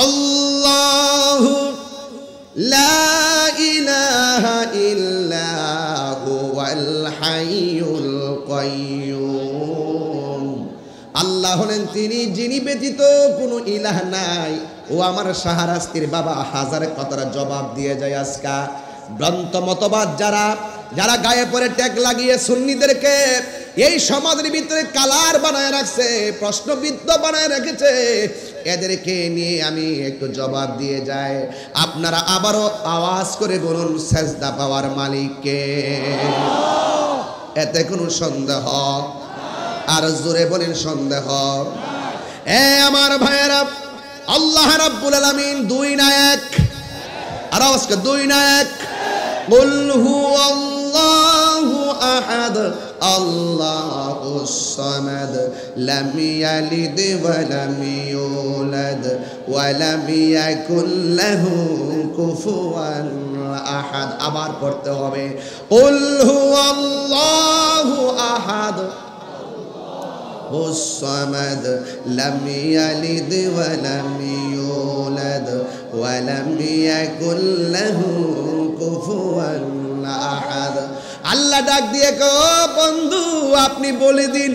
Speaker 1: আল্লাহু লা ইলাহা ইল্লা হুয়াল হাইয়ুল কাইয়্যুম। আল্লাহ হলেন তিনি যিনি ব্যতীত কোনো ইলাহ নাই। ও আমার শাহরাস্তির বাবা হাজারে কতটা জবাব দিয়ে যায় আজকা। ভ্রান্ত মতবাদ যারা যারা গায়ে পরে ট্যাগ লাগিয়ে সুন্নিদেরকে এই সমাজের ভিতরে কালার বানায় রাখছে, প্রশ্নবিদ্ধ বানায় রেখেছে, এদেরকে নিয়ে আমি একটু জবাব দিয়ে যাই। আপনারা আবারও আওয়াজ করে বলুন সেজদা পাওয়ার মালিককে, এতে কোনো সন্দেহ? আর জোরে বলেন সন্দেহ? এ আমার ভাইয়েরা, আল্লাহ রাব্বুল আলামিন দুই না এক, আর আজকে দুই না এক। কুল হুয়াল্লাহু আহাদ আল্লাহুস সামাদ লাম ইয়ালিদ ওয়া লাম ইউলাদ ওয়া লাম ইয়াকুল লাহু কুফুয়ান আহাদ। আবার পড়তে হবে, কুল হুয়াল্লাহু আহাদ الصمد لم يلد ولم يولد ولم يكن له كفوا احد। আল্লাহ ডাক দিয়ে কো বন্ধু আপনি বলে দিন,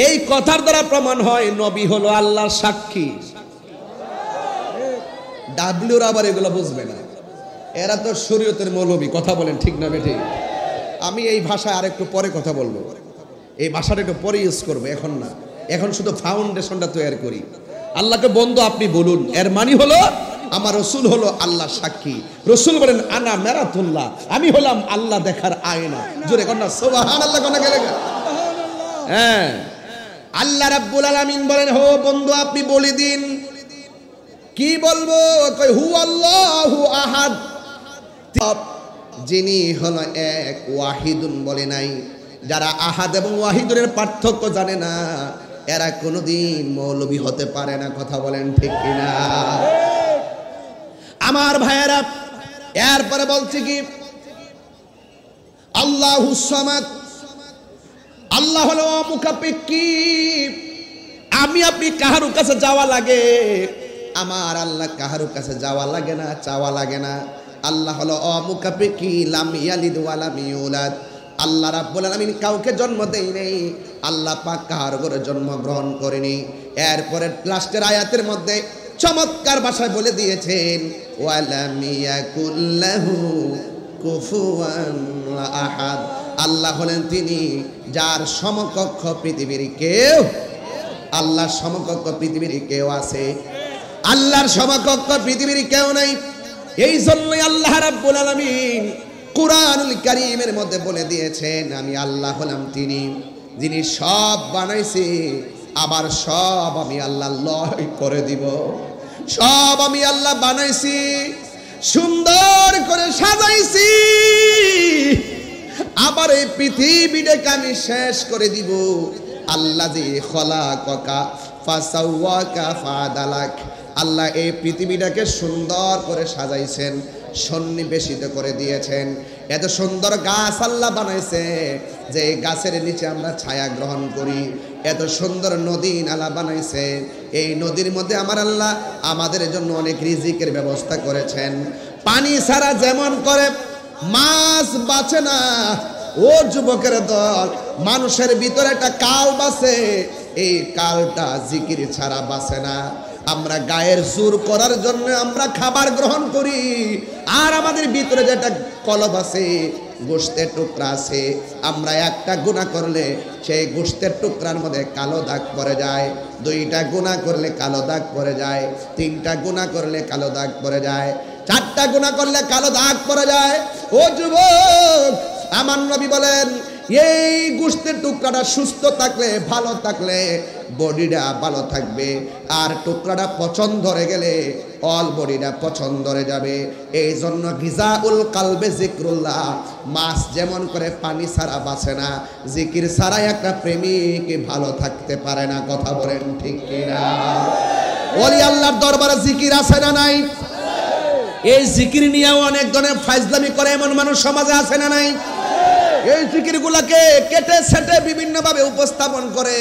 Speaker 1: এই কথার দ্বারা প্রমাণ হয় নবী হলো আল্লাহর সাক্ষী। ডাব্লিউর আবার এগুলো বুঝবে না, এরা তো শরীয়তের মৌলবী। কথা বলেন ঠিক না বেঠিক? আমি এই ভাষায় আরেকটু পরে কথা বলবো, এই ভাষাটা একটু পরে ইউজ করবো, এখন না। এখন শুধু ফাউন্ডেশনটা তৈরি করি। আল্লাহকে বন্ধু আপনি বলুন, এর মানে হলো আমার রসুল হলো আল্লাহ সাক্ষী। রসুল বলেন আনা মেরাতুল্লাহ, আমি হলাম আল্লাহ দেখার আয়না। জোরে কন্যা সুবহানাল্লাহ কোনা গেলে। হ্যাঁ, আল্লাহ রাব্বুল আলামিন বলেন হো বন্ধু আপনি বলে দিন। কি বলবো? কই হু আল্লাহু আহাদ, যিনি হলো এক, ওয়াহিদুন বলে নাই। যারা আহাদ এবং ওয়াহিদুনের পার্থক্য জানে না, এরা কোনোদিন মৌলবী হতে পারে না। কথা বলেন ঠিক কিনা? আমার ভাইয়েরা, এরপরে বলছি কি আল্লাহুস সামাদ, আল্লাহ হলো অমুখাপেক্ষী। আমি আপনি কাহারু কাছে যাওয়া লাগে, আমার আল্লাহ কাহারু কাছে যাওয়া লাগে না, চাওয়া লাগে না। আল্লাহ হলো অমুখাপেক্ষী, লাম ইয়ালিদ ওয়া লাম ইউলাদ। আল্লাহ রাব্বুল আলামিন কাউকে জন্ম দেয় নাই, আল্লাহ পাক কাহার ঘরে জন্মগ্রহণ করেনি। এরপরে লাস্টের আয়াতের মধ্যে চমৎকার ভাষায় বলে দিয়েছেন ওয়া লাম ইয়াকুল লাহু কুফুয়ান আহাদ। আল্লাহ হলেন তিনি যার সমকক্ষ পৃথিবীর কেউ, আল্লাহর সমকক্ষ পৃথিবীর কেউ আছে? আল্লাহর সমকক্ষ পৃথিবীর কেউ নাই। এই জন্যই আল্লাহ রাব্বুল আলামিন কুরআনুল কারীমের মধ্যে বলে দিয়েছেন আমি আল্লাহ হলাম তিনি যিনি সব বানাইছি, আবার সব আমি আল্লাহ লয় করে দিব। সব আমি আল্লাহ বানাইছি, সুন্দর করে সাজাইছি, আবার এই পৃথিবীটাকে আমি শেষ করে দিব। আল্লাযী খলাকাকা ফাসাওয়াকা ফাআদালাক। আল্লাহ এই পৃথিবীটাকে সুন্দর করে সাজাইছেন, সন্নিবেশিত করে দিয়েছেন। এত সুন্দর গাছ আল্লাহ বানাইছে যে এই গাছের নিচে আমরা ছায়া গ্রহণ করি। এত সুন্দর নদী নালা বানাইছে, এই নদীর মধ্যে আমার আল্লাহ আমাদের জন্য অনেক রিজিকের ব্যবস্থা করেছেন। পানি ছাড়া যেমন করে মাছ বাঁচে না, ও যুবকের দল, মানুষের ভিতরে একটা কাল বাসে, এই কালটা জিকির ছাড়া বাঁচে না। আমরা গায়ের জোর করার জন্য আমরা খাবার গ্রহণ করি, আর আমাদের ভিতরে যেটা কলব আছে, গোশতের টুকরা আছে, আমরা একটা গুনাহ করলে সেই গোশতের টুকরার মধ্যে কালো দাগ পড়ে যায়, দুইটা গুনাহ করলে কালো দাগ পড়ে যায়, তিনটা গুনাহ করলে কালো দাগ পড়ে যায়, চারটা গুনাহ করলে কালো দাগ পড়ে যায়। ও যুবক, আমার নবী বলেন এই গোশতের টুকরাটা সুস্থ থাকলে, ভালো থাকলে বডিটা ভালো থাকবে, আর টুকরাটা পচন ধরে গেলে অল বডিটা পচন ধরে যাবে। এই জন্য গিজাউল কালবে জিক্রুল্লাহ, মাছ যেমন করে পানি ছাড়া বাঁচে না, জিকির ছাড়াই একটা প্রেমিক ভালো থাকতে পারে না। কথা বলেন ঠিক কিনা? ওলি আল্লাহর দরবারে জিকির আছে না নাই? এই জিকির নিয়েও অনেক ধরনের ফাইজলামি করে এমন মানুষ সমাজে আছে না নাই? এই জিকিরগুলোকে কেটে সেটে বিভিন্নভাবে উপস্থাপন করে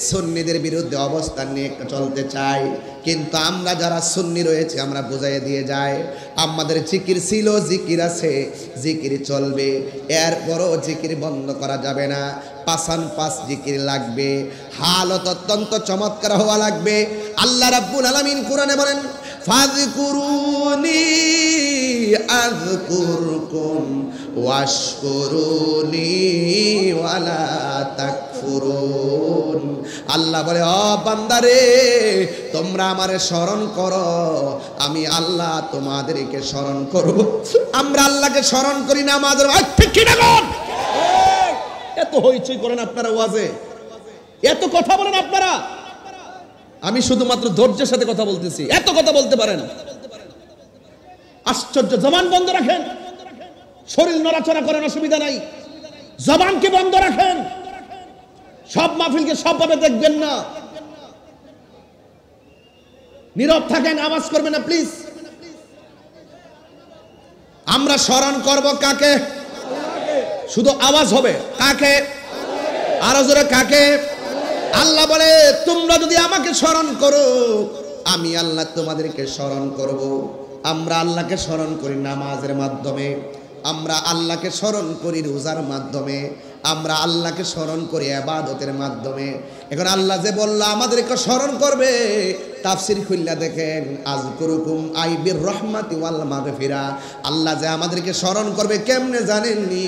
Speaker 1: সুন্নিদের বিরুদ্ধে অবস্থান নিয়ে চলতে চাই। কিন্তু আমরা যারা সুন্নি রয়েছে আমরা বুঝাই দিয়ে যাই, আমাদের জিকির ছিল, জিকির আছে, জিকির চলবে, এরপরও জিকির বন্ধ করা যাবে না। পাঁচান পাঁচ জিকির লাগবে, হালত অত্যন্ত চমৎকার হওয়া লাগবে। আল্লাহ রাব্বুল আলামিন কোরআনে বলেন, ফাযকুরুনি আযকুরকুম ওয়াশকুরুনি ওয়ালা তাকফুরুন। আল্লাহ বলে, ও বান্দারে, তোমরা আমারে স্মরণ করো, আমি আল্লাহ তোমাদেরকে স্মরণ করব। আমরা আল্লাহকে স্মরণ করি না আমাদের। ঠিক কি না? এত হইচই করেন আপনারা ওয়াজে, এত কথা বলেন আপনারা। আমি শুধুমাত্র ধৈর্যের সাথে কথা বলতেছি, এত কথা বলতে পারেন? আশ্চর্য। জবান বন্ধ রাখেন, শরীর নড়াচড়া করেন, অসুবিধা নাই, জবানকে বন্ধ রাখেন। সব মাহফিলকে সবভাবে দেখবেন না, নীরব থাকেন, আওয়াজ করবেন না প্লিজ। আমরা স্মরণ করব কাকে? শুধু আওয়াজ হবে কাকে? আরো জোরে কাকে? আল্লাহ বলে, তোমরা যদি আমাকে স্মরণ করো, আমি আল্লাহ তোমাদেরকে স্মরণ করব। আমরা আল্লাহকে স্মরণ করি নামাজের মাধ্যমে, আমরা আল্লাহকে স্মরণ করি রোজার মাধ্যমে, আমরা আল্লাহকে স্মরণ করি ইবাদতের মাধ্যমে। এখন আল্লাহ যে বলল আমাদেরকে স্মরণ করবে, তাফসীর খুললা দেখেন, আযকুরুকুম আই বির রহমাতি ওয়াল মাগফিরা। আল্লাহ যে আমাদেরকে স্মরণ করবে কেমনে জানেননি?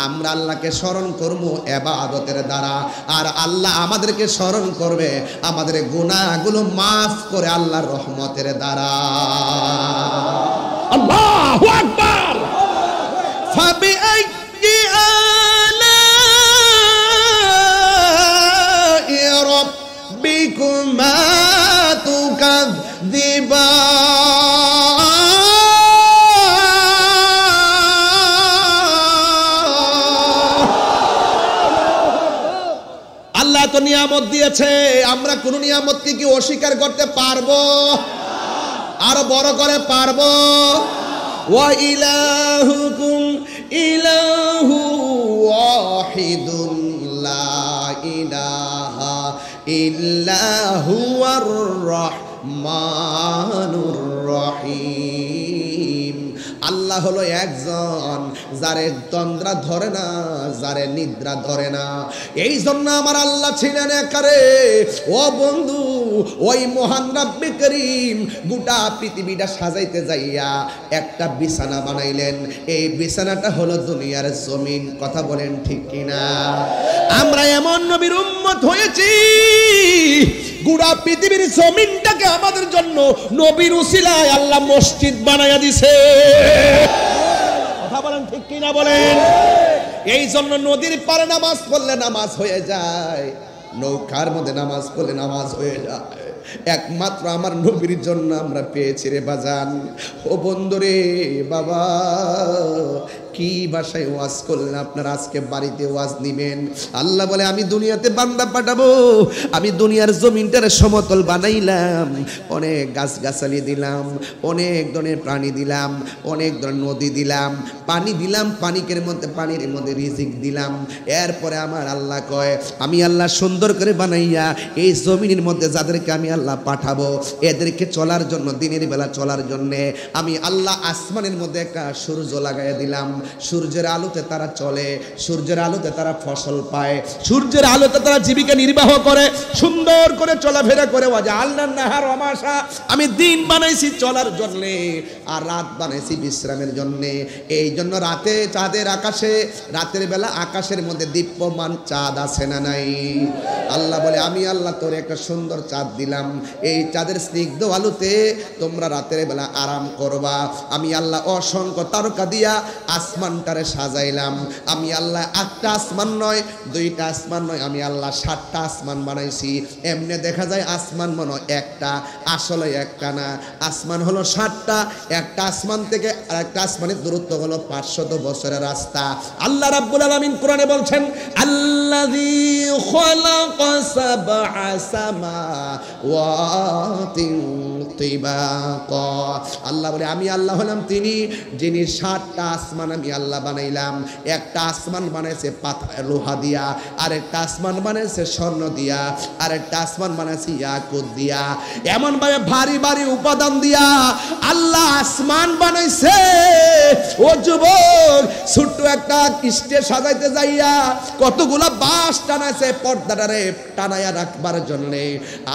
Speaker 1: আমরা আল্লাহকে স্মরণ করব ইবাদতের দ্বারা, আর আল্লাহ আমাদেরকে স্মরণ করবে আমাদের গুনাহগুলো মাফ করে আল্লাহর রহমতের দ্বারা। আল্লাহু আকবার। ফাবিআইয়ি আলাই রাব্বিকুমা আল্লাহ তো নিয়ামত দিয়েছে, আমরা কোন নিয়ামতকে কি অস্বীকার করতে পারবো? আরো বড় করে পারবো? ওয়া ইলাহুকুম ইলাহু ওয়াহিদুন লা ইলাহা ইল্লা হুয়ার রহমানুর রহিম। আল্লাহ হলো একজন, যারে তন্দ্রা ধরে না, যারে নিদ্রা ধরে না। এই জন্য আমার আল্লাহ ছিলেন একারে। ও বন্ধু, ওই মহান রব্বে করিম গোটা পৃথিবীটা সাজাইতে যাইয়া একটা বিছানা বানাইলেন। এই বিছানাটা হলো দুনিয়ার জমিন। কথা বলেন ঠিক কিনা? আমরা এমন নবীর উম্মত হয়েছি, গোটা পৃথিবীর জমিনটাকে আমাদের জন্য নবীর উসিলায় আল্লাহ মসজিদ বানাইয়া দিছে। কথা বলেন ঠিক কিনা বলেন? এই জন্য নদীর পাড়ে নামাজ পড়লে নামাজ হয়ে যায়, নৌকার মধ্যে নামাজ পড়লে নামাজ হয়ে যায়। একমাত্র আমার নবীর জন্য আমরা পেয়েছি রে বাজান। ও বন্ধুরে, বাবা কি ভাষায় ওয়াজ করলেন আপনারা? আজকে বাড়িতে ওয়াজ নিবেন। আল্লাহ বলে, আমি দুনিয়াতে বান্দা পাঠাবো, আমি দুনিয়ার জমিনটারে সমতল বানাইলাম, অনেক গাছগাছালি দিলাম, অনেক ধরনের প্রাণী দিলাম, অনেক ধরনের নদী দিলাম, পানি দিলাম, পানির মধ্যে রিজিক দিলাম। এরপরে আমার আল্লাহ কয়, আমি আল্লাহ সুন্দর করে বানাইয়া এই জমিনের মধ্যে যাদেরকে আমি আল্লাহ পাঠাবো, এদেরকে চলার জন্য, দিনের বেলা চলার জন্যে আমি আল্লাহ আসমানের মধ্যে একটা সূর্য লাগাইয়া দিলাম। সূর্যের আলোতে তারা চলে, সূর্যের আলোতে তারা ফসল পায়, সূর্যের আলোতে তারা জীবিকা নির্বাহ করে, সুন্দর করে চলাফেরা করে। ওয়াজআলনা নাহার ওয়া মাশা, আমি দিন বানাইছি চলার জন্য আর রাত বানাইছি বিশ্রামের জন্য। এই জন্য রাতে চাঁদের আকাশে, রাতের বেলা আকাশের মধ্যে দীপ্যমান চাঁদ আছে না নাই? আল্লাহ বলে আমি আল্লাহ তোর একটা সুন্দর চাঁদ দিলাম, এই চাঁদের স্নিগ্ধ আলোতে তোমরা রাতের বেলা আরাম করবা। আমি আল্লাহ অসংখ্য তারকা দিয়া আসমানটারে সাজাইলাম। আমি আল্লাহ একটা আসমান নয়, দুইটা আসমান নয়, আমি আল্লাহ 7টা আসমান বানাইছি। এমনি দেখা যায় আসমান মনে একটা, আসলে একটা না, আসমান হলো 7টা। একটা আসমান থেকে আরেকটা আসমানের দূরত্ব হলো 500 বছরের রাস্তা। আল্লাহ রাব্বুল আলামিন কোরআনে বলছেন, আল্লাযী খালাকা সাবআ সামাওয়াতিন তিবাকা। আল্লাহ বলে আমি আল্লাহ হলাম তিনি যিনি 7টা আসমান আমি আল্লাহ বানাইলাম। একটা আসমান বানাইছে পাথর লোহা দিয়া, আরেকটা আসমান বানাইছে স্বর্ণ দিয়া, আরেকটা আসমান বানাইছে ইয়াকুত দিয়া। এমন ভাবে ভারী ভারী উপাদান দিয়া আল্লাহ আসমান বানাইছে। ও যুবক, ছোট্ট একটা স্টেজ সাজাইতে যাইয়া কতগুলা বাঁশ টানাইছে পর্দাটারে টানাইয়া রাখবার জন্য।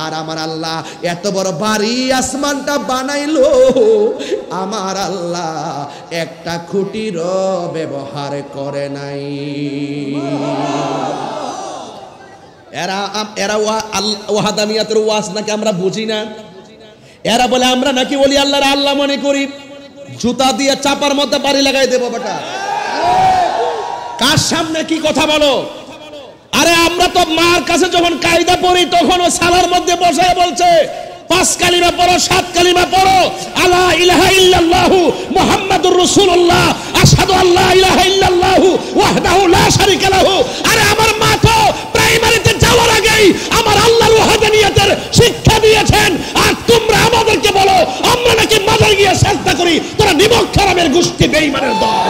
Speaker 1: আর আমার আল্লাহ এত বড় ভারী আসমানটা বানাইলো, আমার আল্লাহ একটা খুঁটিরও ব্যবহার করে নাই। এরা ওয়াহাদানিয়াতের ওয়াজ নাকি আমরা বুঝি না। এরা বলে আমরা নাকি বলি আল্লাহর আল্লাহ মনে করি, জুতা দিয়ে চাপার মধ্যে বাড়ি লাগাই দেবো বেটা। কার সামনে কি কথা বলো? আরে আমরা তো মার কাছে যখন কায়দা পড়ি তখন ও সালার মধ্যে বসে বলছে 5 কালিমা পড়ো, 7 কালিমা পড়ো, আলা ইলাহা ইল্লাল্লাহু মুহাম্মাদুর রাসূলুল্লাহ, আশহাদু আল্লা ইলাহা ইল্লাল্লাহু ওয়াহদাহু লা শারীকা লাহু। আরে আমার মা তো প্রাইমারিতে যাওয়ার আগেই আমার আল্লাহর ওয়াহদানিয়তের শিক্ষা দিয়েছেন। আর তোমরা আমাদেরকে বলো আমরা নাকি মাজারে গিয়ে সিজদা করি। তোরা নিমক হারামের গোষ্ঠী, বেঈমানের দল।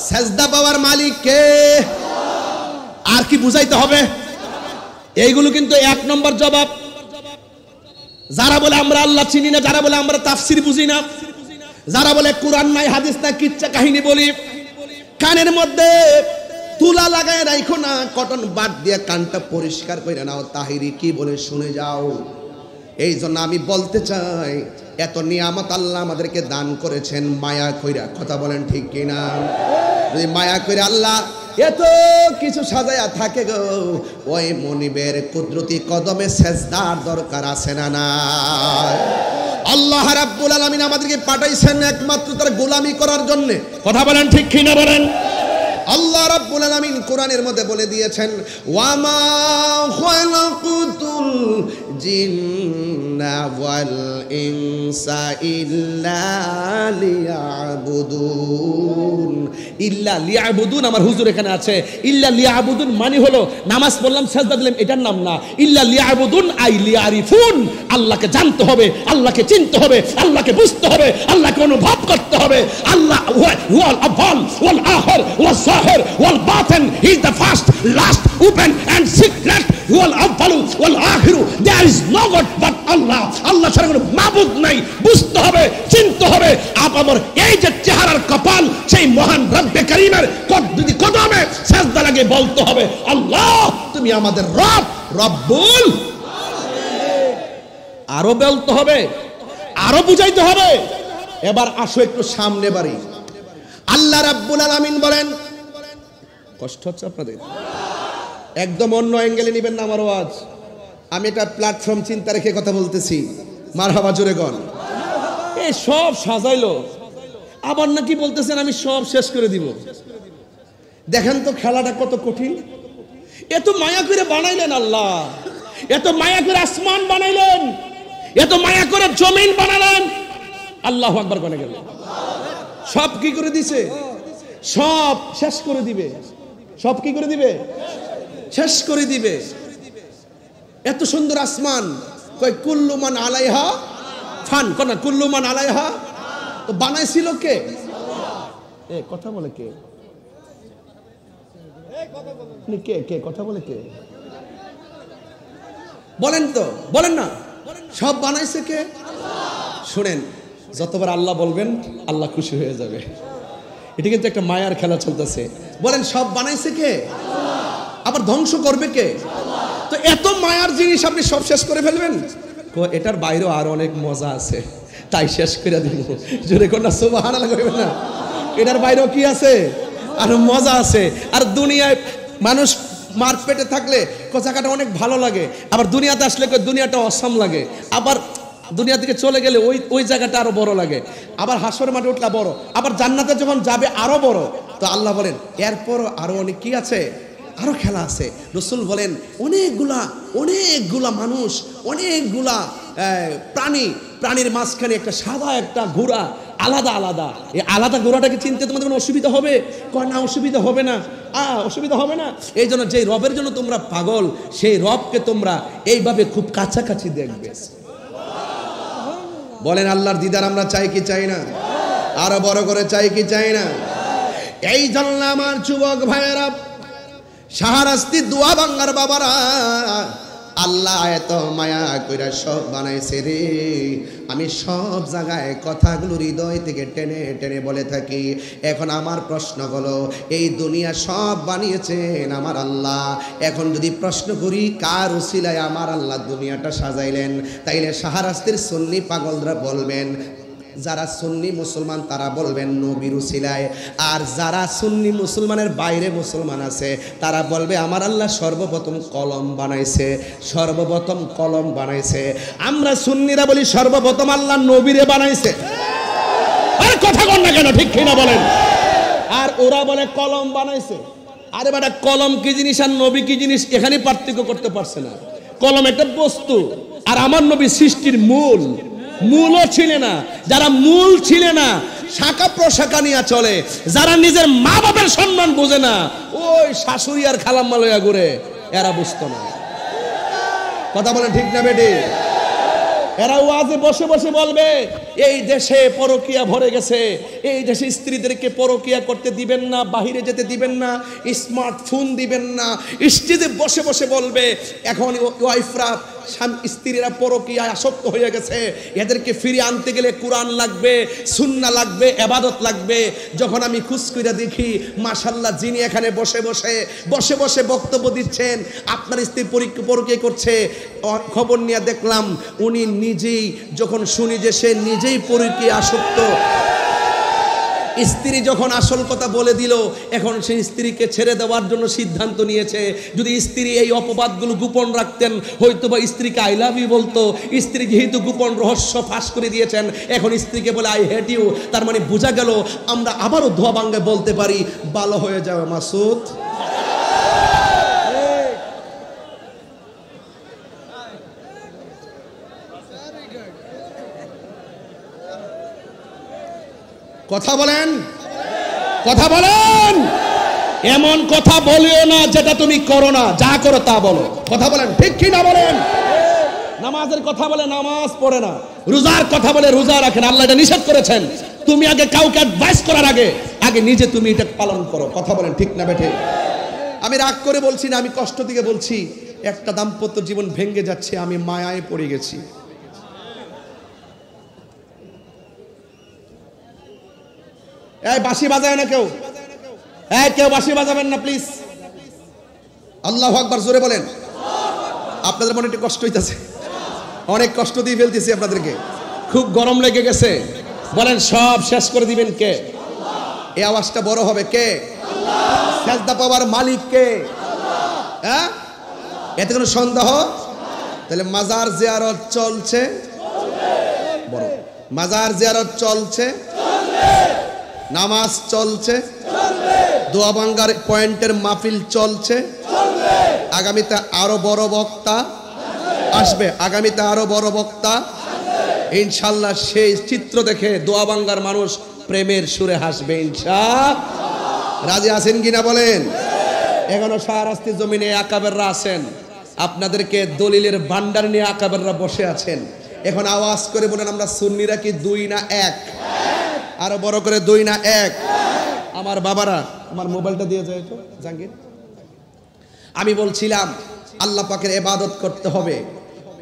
Speaker 1: সেজদা পাওয়ার মালিক কে? আর কি বুঝাইতে হবে? এইগুলো কিন্তু 1 নম্বর জবাব। যারা বলে আমরা আল্লাহ চিনি না, যারা বলে আমরা তাফসীর বুঝি না, যারা বলে কোরআন নাই হাদিস নাই কিচ্ছা কাহিনী বলি, কানের মধ্যে তুলা লাগায় রাখো না, কটন বাদ দিয়ে কানটা পরিষ্কার করে নাও, তাহিরি কি বলে শুনে যাও। এই জন্য আমি বলতে চাই, এত নিয়ামত আল্লাহ আমাদেরকে দান করেছেন মায়া কইরা। কথা বলেন ঠিক কিনা? যদি মায়া কইরা আল্লাহ এত কিছু সাজায়া থাকে গো, ওই মনিবের কুদরতি কদমে সেজদার দরকার আছে না না? আল্লাহ রাব্বুল আলামিন আমাদেরকে পাঠাইছেন একমাত্র তার গোলামি করার জন্য। কথা বলেন ঠিক কিনা বলেন? আল্লাহ রাব্বুল আলামিন কোরআনের মধ্যে বলে দিয়েছেন, ওয়ামা খালাকুতুল জিন্না ওয়াল ইনসা ইল্লা লিয়াবুদুন। ইল্লা লিয়াবুদুন আমার হুজুর এখানে আছে। ইল্লা লিয়াবুদুন মানে হলো নামাজ পড়লাম সিজদা দিলাম এটার নাম না। ইল্লা লিয়াবুদুন আই লিয়ারিফুন, আল্লাহকে জানতে হবে, আল্লাহকে চিনতে হবে, আল্লাহকে বুঝতে হবে, আল্লাহকে অনুভব করতে হবে। আল্লাহ ওয়াল আফল ওয়াল আখির ওয়াল জাহির ওয়াল বাতিন, he is the first, last, open and secret. ওয়াল আফল ওয়াল আখির, there is no god but Allah. Allah ছাড়া কোনো মাবুদ নাই। বুঝতে হবে, চিনতে হবে। আমার এই যে চেহারার কপাল, সেই মহান রব্বে কারীমের কদমে সিজদা লাগে বলতে হবে, আল্লাহ তুমি আমাদের রব, রব্বুল আলামিন। আরো বলতে হবে, আরো বুঝাইতে হবে। এবার আসো একটু সামনে বাড়ি। আল্লাহ রাব্বুল আলামিন বলেন, কষ্ট হচ্ছে আপনাদের? একদম অন্য অ্যাঙ্গেলে নেবেন না আমার আওয়াজ। আমি এটা প্ল্যাটফর্ম চিন্তা রেখে কথা বলতেছি। মারহাবা জোরে গণ। এই সব সাজাইলো, আবার নাকি বলতেছেন আমি সব শেষ করে দিব। দেখেন তো খেলাটা কত কঠিন। এত মায়া করে বানাইলেন আল্লাহ, এত মায়া করে আসমান বানাইলেন, এত মায়া করে জমিন বানালেন। আল্লাহু আকবার বলে গেল। সব কি করে দিছে? সব শেষ করে দিবে। সব কি করে দিবে? শেষ করে দিবে। এত সুন্দর আসমান, কয় কুল্লু মান আলাইহা ফান, কোন কুল্লু মান আলাইহা, তো বানাইছিল কে? কথা বলে কে? কে কে কথা বলে কে? বলেন তো, বলেন না। সব বানাইছে কে? শুনেন, যতবার আল্লাহ বলবেন আল্লাহ খুশি হয়ে যাবে। এটা কিন্তু একটা মায়ার খেলা চলতেছে। বলেন সব বানাইছে কে? আবার ধ্বংস করবে কে? তো এত মায়ার জিনিস আপনি সব শেষ করে ফেলবেন? এটার বাইরেও আরো অনেক মজা আছে, তাই শেষ করে দিব। জোরে কন্যা সুবহানাল্লাহ কইবেন না? এটার বাইরেও কি আছে? আরো মজা আছে। আর দুনিয়ায় মানুষ মার পেটে থাকলে জায়গাটা অনেক ভালো লাগে, আবার দুনিয়াতে আসলে দুনিয়াটা অসাম লাগে, আবার দুনিয়া থেকে চলে গেলে ওই জায়গাটা আরো বড় লাগে, আবার হাসরের মাঠে উঠলে বড়, আবার জান্নাতে যখন যাবে আরো বড়। তো আল্লাহ বলেন এরপরও আরো অনেক কি আছে, আরো খেলা আছে। রাসূল বলেন অনেকগুলা মানুষ, অনেকগুলা প্রাণীর মাঝখানে একটা সাদা একটা ঘোড়া, আলাদা আলাদা। এই আলাদা ঘোড়াটাকে চিনতে তোমাদের কোনো অসুবিধা হবে? কয় না, অসুবিধা হবে না। অসুবিধা হবে না। এই জন্য যে রবের জন্য তোমরা পাগল, সেই রবকে তোমরা এইভাবে খুব কাছাকাছি দেখবে। বলেন আল্লাহর দিদার আমরা চাই কি চাই না? আরো বড় করে চাই কি চাই না? এই জন্য আমার যুবক ভাইয়েরা, শাহরাস্তি দোয়া বাংলার বাবারা, আল্লাহ এত মায়া কইরা সব বানাইছে রে। আমি সব জায়গায় কথাগুলো হৃদয় থেকে টেনে টেনে বলে থাকি। এখন আমার প্রশ্ন হলো, এই দুনিয়া সব বানিয়েছেন আমার আল্লাহ। এখন যদি প্রশ্ন করি কার উসিলায় আমার আল্লাহ দুনিয়াটা সাজাইলেন, তাইলে শাহরাস্তির সুন্নি পাগলরা বলবেন, যারা সুন্নি মুসলমান তারা বলবেন নবীর উসিলায়, আর যারা সুন্নি মুসলমানের বাইরে মুসলমান আছে তারা বলবে আমার আল্লাহ সর্বপ্রথম কলম বানাইছে, সর্বপ্রথম কলম বানাইছে। আমরা সুন্নিরা বলি সর্বপ্রথম আল্লাহ নবীরে বানাইছে। আর কথা কন না কেন, ঠিক কিনা বলেন? আর ওরা বলে কলম বানাইছে। আরে বেটা, কলম কি জিনিস আর নবী কি জিনিস এখানে পার্থক্য করতে পারছে না। কলম একটা বস্তু, আর আমার নবী সৃষ্টির মূলও ছিলে না। যারা মূল ছিলে না, শাখা প্রশাখা নিয়ে চলে, যারা নিজের মা বাবার সম্মান বোঝে না, ওই শাশুড়ি আর খালাম্মা লইয়া ঘুরে, এরা বুঝতো না। কথা বলেন ঠিক না বেটি? এরা ওয়াজে বসে বসে বলবে এই দেশে পরকিয়া ভরে গেছে, এই দেশে স্ত্রীদেরকে পরকিয়া করতে দিবেন না, বাহিরে যেতে দিবেন না, স্মার্টফোন দিবেন না। স্টেজে বসে বসে বলবে এখন ওয়াইফরা স্ত্রীরা পরকিয়ায় আসক্ত হয়ে গেছে, এদেরকে ফিরিয়ে আনতে গেলে কোরআন লাগবে, সুন্নাহ লাগবে, ইবাদত লাগবে। যখন আমি খুশ কইরা দেখি মাশাআল্লাহ, যিনি এখানে বসে বসে বক্তব্য দিচ্ছেন, আপনার স্ত্রী পরকিয়া করছে, খবর নিয়ে দেখলাম উনি নিজেই, যখন শুনি যে সে নিজেই পরকিয়া আসক্ত, স্ত্রী যখন আসল কথা বলে দিল, এখন সেই স্ত্রীকে ছেড়ে দেওয়ার জন্য সিদ্ধান্ত নিয়েছে। যদি স্ত্রী এই অপবাদগুলো গোপন রাখতেন, হয়তো বা স্ত্রীকে আই লাভ ইউ বলতো। স্ত্রী যেহেতু গোপন রহস্য ফাঁস করে দিয়েছেন, এখন স্ত্রীকে বলে আই হেট ইউ। তার মানে বোঝা গেল আমরা আবারও ধোয়া ভাঙ্গে বলতে পারি ভালো হয়ে যাবে মাসুদ। কথা বলেন, কথা বলেন। এমন কথা বলিও না যেটা তুমি করো না, যা করো তা বলো। কথা বলেন ঠিক কি না বলেন? নামাজের কথা বলে নামাজ পড়ে না, রোজার কথা বলে রোজা রাখেন। আল্লাহ এটা নিষেধ করেছেন। তুমি আগে কাউকে অ্যাডভাইস করার আগে নিজে তুমি এটা পালন করো। কথা বলেন ঠিক না বেঠে? আমি রাগ করে বলছি না, আমি কষ্ট থেকে বলছি। একটা দাম্পত্য জীবন ভেঙে যাচ্ছে, আমি মায়ায় পড়ে গেছি। এই বাঁশি বাজায় না কেউ, কেউ বাঁশি বাজাবেন না প্লিজ। আল্লাহু আকবার জোরে বলেন। আপনাদের মনে একটু কষ্ট হইতেছে, অনেক কষ্ট দিয়ে ফেলতেছি আপনাদেরকে, খুব গরম লেগে গেছে। বলেন সব শেষ করে দিবেন কে? এই আওয়াজটা বড় হবে কে? সেজদা পাওয়ার মালিক কে? হ্যাঁ, এতে কোনো সন্দেহ? তাহলে মাজার জিয়ারত চলছে, বড় মাজার জিয়ারত চলছে, নামাজ চলছে, দোয়া ভাঙ্গার পয়েন্টের মাহফিল চলছে। আগামীতে আরো বড় বক্তা আসবে, আগামীতে আরো বড় বক্তা ইনশাআল্লাহ। সেই চিত্র দেখে দোয়া ভাঙ্গার মানুষ প্রেমের সুরে হাসবে ইনশাআল্লাহ। রাজি আছেন কিনা বলেন? এখনো শাহরাস্তি জমিনে আকাবেররা আছেন, আপনাদেরকে দলিলের ভান্ডার নিয়ে আকাবেররা বসে আছেন। এখন আওয়াজ করে বলেন, আমরা সুন্নিরা কি 2 না 1? আরো বড় করে 2 না 1? আমার বাবারা, আমার মোবাইলটা দিয়ে যায় তো জাহাঙ্গীর। আমি বলছিলাম আল্লাহ পাকের ইবাদত করতে হবে,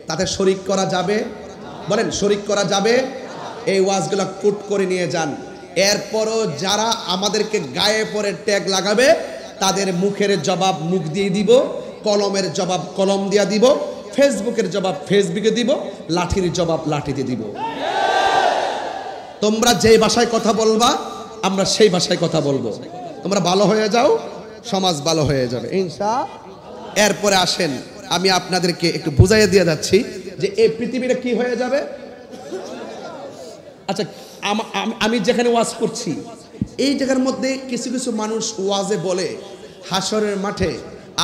Speaker 1: তাতে শরীক করা যাবে? বলেন শরীক করা যাবে? এই ওয়াজগুলো কুট করে নিয়ে যান। এরপরও যারা আমাদেরকে গায়ে পরে ট্যাগ লাগাবে তাদের মুখের জবাব মুখ দিয়ে দিব, কলমের জবাব কলম দিয়ে দিব, ফেসবুকের জবাব ফেসবুকে দিব, লাঠির জবাব লাঠিতে দিব। তোমরা যে ভাষায় কথা বলবা আমরা সেই ভাষায় কথা বলবো। তোমরা ভালো হয়ে যাও, সমাজ ভালো হয়ে যাবে ইনশাআল্লাহ। এরপরে আসেন, আমি আপনাদেরকে একটু বুঝাইয়ে দিয়ে যাচ্ছি যে এই পৃথিবীটা কি হয়ে যাবে। আচ্ছা, আমি যেখানে ওয়াজ করছি এই জায়গার মধ্যে কিছু কিছু মানুষ ওয়াজে বলে হাসরের মাঠে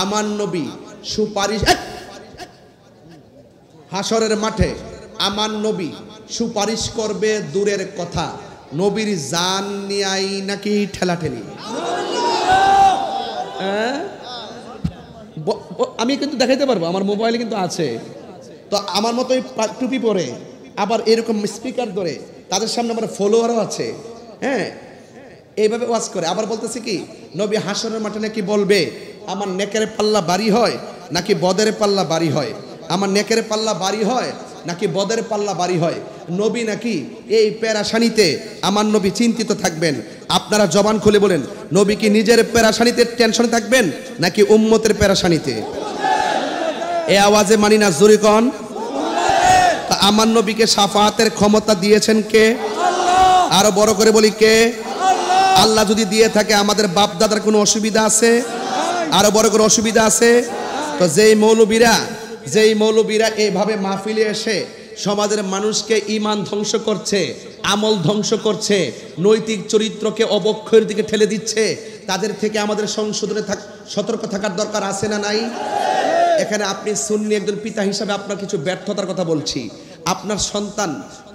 Speaker 1: আমার নবী সুপারিশ, হাসরের মাঠে আমার নবী সুপারিশ করবে দূরের কথা, নবীর জান নিয়াই নাকি ঠেলাঠেলি। আমি কিন্তু দেখাইতে পারবো, আমার মোবাইলে কিন্তু আছে। তো আমার মতোই টুপি পরে আবার এরকম স্পিকার ধরে তাদের সামনে আমার ফলোয়ারও আছে, হ্যাঁ, এইভাবে ওয়াজ করে। আবার বলতেছে কি নবী হাসরের মাঠে নাকি বলবে আমার নেকের পাল্লা বাড়ি হয় নাকি বদের পাল্লা বাড়ি হয়, আমার নেকের পাল্লা বাড়ি হয় নাকি বদের পাল্লা বাড়ি হয়। নবী নাকি এই পেরাশানিতে আমার নবী চিন্তিত থাকবেন। আপনারা জবান খুলে বলেন, নবী কি নিজের পেরাশানিতে টেনশনে থাকবেন নাকি উম্মতের পেরাশানিতে? এই আওয়াজে মানি না, জোরে কোন। আমার নবীকে শাফাআতের ক্ষমতা দিয়েছেন কে? আরো বড় করে বলি কে? আল্লাহ যদি দিয়ে থাকে আমাদের বাপ দাদার কোনো অসুবিধা আছে? আরো বড় করে অসুবিধা আছে? তো যেই মৌলবীরা এইভাবে মাহফিলে এসে সমাজের মানুষকে ঈমান ধ্বংস করছে, আমল ধ্বংস করছে, নৈতিক চরিত্রকে অবক্ষয়ের দিকে ঠেলে দিচ্ছে, তাদের থেকে আমাদের সংশোধনে সতর্ক থাকার দরকার আছে না নাই? এখানে আপনি সুন্নি একজন পিতা হিসাবে আপনার কিছু ব্যর্থতার কথা বলছি। আপনার সন্তান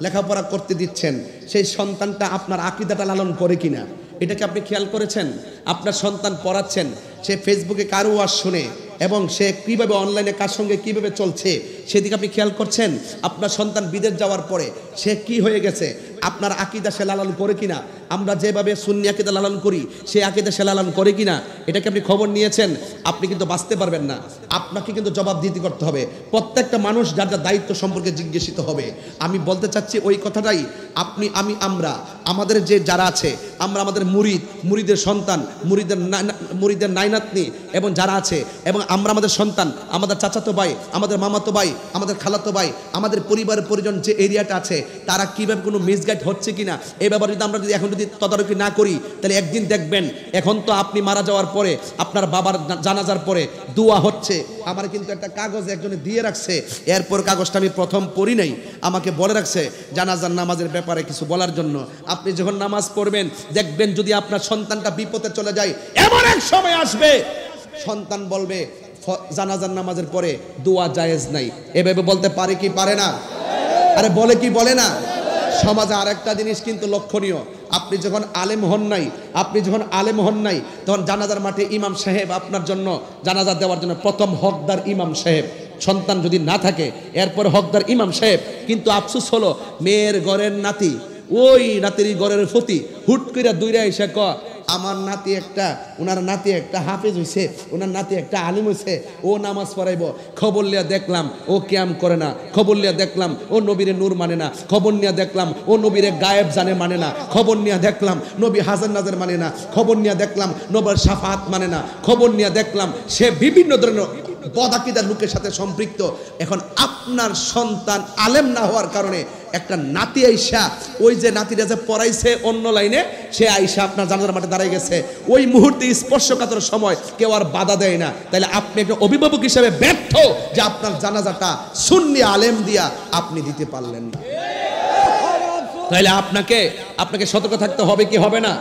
Speaker 1: লেখাপড়া করতে দিচ্ছেন, সেই সন্তানটা আপনার আকীদাটা লালন করে কিনা এটাকে আপনি খেয়াল করেছেন? আপনার সন্তান পড়াচ্ছেন, সে ফেসবুকে কার ওয়াজ শুনে এবং সে কিভাবে অনলাইনে কার সঙ্গে কিভাবে চলছে সেদিকে আপনি খেয়াল করছেন? আপনার সন্তান বিদেশ যাওয়ার পরে সে কি হয়ে গেছে, আপনার আকীদা সে লালন করে কিনা? আমরা যেভাবে সুন্নি আকীদা লালন করি সে আকীদা সে লালন করে কিনা এটাকে আপনি খবর নিয়েছেন? আপনি কিন্তু বাঁচতে পারবেন না, আপনাকে কিন্তু জবাবদিহি করতে হবে। প্রত্যেকটা মানুষ যার যার দায়িত্ব সম্পর্কে জিজ্ঞাসিত হবে। আমি বলতে চাচ্ছি ওই কথাটাই আপনি আমরা আমাদের যে যারা আছে, আমরা আমাদের মুরিদের সন্তান, মুরিদের নাইনাতনি এবং যারা আছে, এবং আমরা আমাদের সন্তান, আমাদের চাচাতো ভাই, আমাদের মামাতো ভাই, আমাদের খালাতো ভাই, আমাদের পরিবারের পরিজন যে এরিয়াটা আছে তারা কীভাবে কোনো মিসগাইড হচ্ছে কিনা এই ব্যাপারে যদি এখন যদি তদারকি না করি তাহলে একদিন দেখবেন, এখন তো আপনি মারা যাওয়ার পরে আপনার বাবার জানাজার পরে দোয়া হচ্ছে। আমার কিন্তু একটা কাগজ একজনে দিয়ে রাখছে, এরপর কাগজটা আমি প্রথম পড়ি নাই, আমাকে বলে রাখছে জানাজার নামাজের ব্যাপারে কিছু বলার জন্য। আপনি যখন নামাজ পড়বেন দেখবেন যদি আপনার সন্তানটা বিপদে চলে যায়, এমন এক সময় আসবে সন্তান বলবে জানাজার নামাজের পরে দোয়া জায়েজ নাই। এভাবে বলতে পারে কি পারে না? আরে বলে কি বলে না? সমাজে আরেকটা জিনিস কিন্তু লক্ষণীয়, আপনি যখন আলেম হন নাই তখন জানাজার মাঠে ইমাম সাহেব আপনার জন্য জানাজা দেওয়ার জন্য প্রথম হকদার ইমাম সাহেব। সন্তান যদি না থাকে এরপরে হকদার ইমাম সাহেব। কিন্তু আফসোস হলো মেয়ের ঘরের নাতি, ওই নাতির ঘরের ফতি হুট করে দূরে এসে আমার নাতি একটা, ওনার নাতি একটা হাফেজ হয়েছে, ওনার নাতি একটা আলিম হয়েছে, ও নামাজ পড়াইব। খবর লিয়া দেখলাম ও কিয়াম করে না, খবর লিয়া দেখলাম ও নবীরে নূর মানে না, খবর নিয়ে দেখলাম ও নবীরে গায়েব জানে মানে না, খবর নিয়ে দেখলাম নবী হাজার নাজার মানে না, খবর নিয়ে দেখলাম নবীর শাফাত মানে না, খবর নিয়ে দেখলাম সে বিভিন্ন ধরনের বদাকিদার লোকের সাথে সম্পৃক্ত। এখন আপনার সন্তান আলেম না হওয়ার কারণে একটা নাতি আইসা, ওই যে নাতিরা যে পড়াইছে অন্য লাইনে, সে আইসা আপনার জানাজার মাঠে দাঁড়াই গেছে, ওই মুহূর্তে স্পর্শকাতর সময় কেউ আর বাধা দেয় না। তাইলে আপনি একটা অভিভাবক হিসেবে ব্যর্থ যে আপনার জানাজাটা সুন্নি আলেম দিয়া আপনি দিতে পারলেন না। তাইলে আপনাকে সতর্ক থাকতে হবে কি হবে না?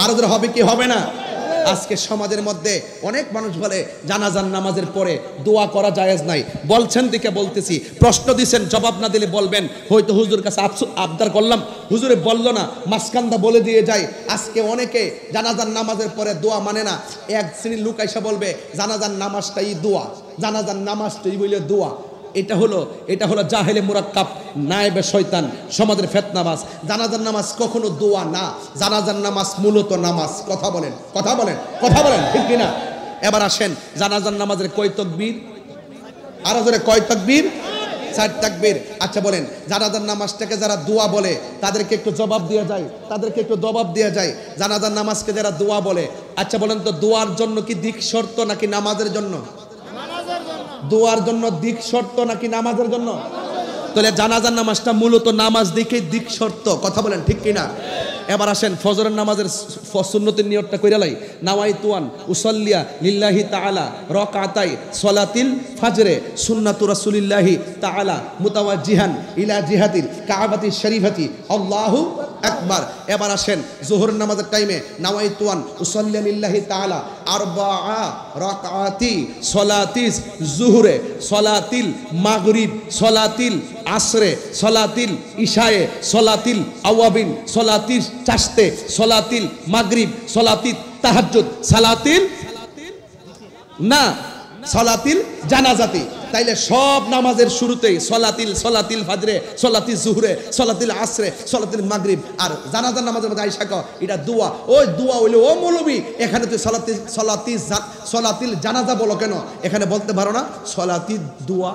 Speaker 1: আরো হবে কি হবে না? আজকে সমাজের মধ্যে অনেক মানুষ বলে জানাজার নামাজের পরে দোয়া করা জায়েজ নাই। বলছেন দিকে বলতেছি, প্রশ্ন দিচ্ছেন, জবাব না দিলে বলবেন হয়তো হুজুর কাছে আবদার করলাম, হুজুরে বলল না, মাসকান্দা বলে দিয়ে যায়। আজকে অনেকে জানাজার নামাজের পরে দোয়া মানে না। এক শ্রেণীর লোক আইসা বলবে জানাজার নামাজটাই দোয়া, জানাজার নামাজটাই বলে দোয়া। এটা হলো জাহেলে মুরাক্কাব, নায়েবে শয়তান, সমাজের ফিতনাবাজ। জানাজার নামাজ কখনো দোয়া না, জানাজার নামাজ মূলত নামাজ। কথা বলেন, কথা বলেন, কথা বলেন, ঠিক কিনা? এবার আসেন, জানাজার নামাজের কয় তাকবীর? আরো জোরে, কয় তাকবীর? 4 তাকবীর। আচ্ছা বলেন, জানাজার নামাজটাকে যারা দোয়া বলে তাদেরকে একটু জবাব দেওয়া যায়, তাদেরকে একটু জবাব দেওয়া যায়। জানাজার নামাজকে যারা দোয়া বলে, আচ্ছা বলেন তো দোয়ার জন্য কি দিক শর্ত নাকি নামাজের জন্য? দোয়ার জন্য দিক শর্ত নাকি নামাজের জন্য? তাহলে জানাজার নামাজটা মূলত নামাজ দিকে দিক শর্ত। কথা বলেন, ঠিক কিনা? এবার আসেন, ফজরের নামাজের সুন্নতের নিয়তটা কইরা লাই। নাওয়াইতুয়ান উসাল্লিয়া লিল্লাহি তাআলা রাকাতাই সলাতিল ফাজরে সুন্নাতু রাসূলিল্লাহি তাআলা মুতাওয়াজ্জিহান ইলা জিহাতিল কাবাতি শরীফাতি আল্লাহু আকবার। এবার আসেন, যোহরের নামাজের টাইমে নাওয়াইতুয়ান উসাল্লিয়া লিল্লাহি তাআলা আরবাআ রাকাতি সলাতিস জুহরে সলাতিল মাগরিব সলাতিল আসরে সলাতিল ইশায়ে সলাতিল আওয়াবিন সলাতিল চাশতে সলাতিল মাগরিব সলাতিল তাহাজ্জুদ সালাতিল না সলাতিল জানাজাতি। তাইলে সব নামাজের শুরুতেই সলাতিল ফাজরে, সলাতিল জুহরে, সলাতিল আসরে, সলাতিল মাগরিব। আর জানাজার নামাজের মধ্যে আইসা কও এটা দোয়া। ওই দোয়া হইলে ও মৌলবী এখানে তুই সলাতিল জানাজা বলো কেন? এখানে বলতে পারো না সলাতিল দোয়া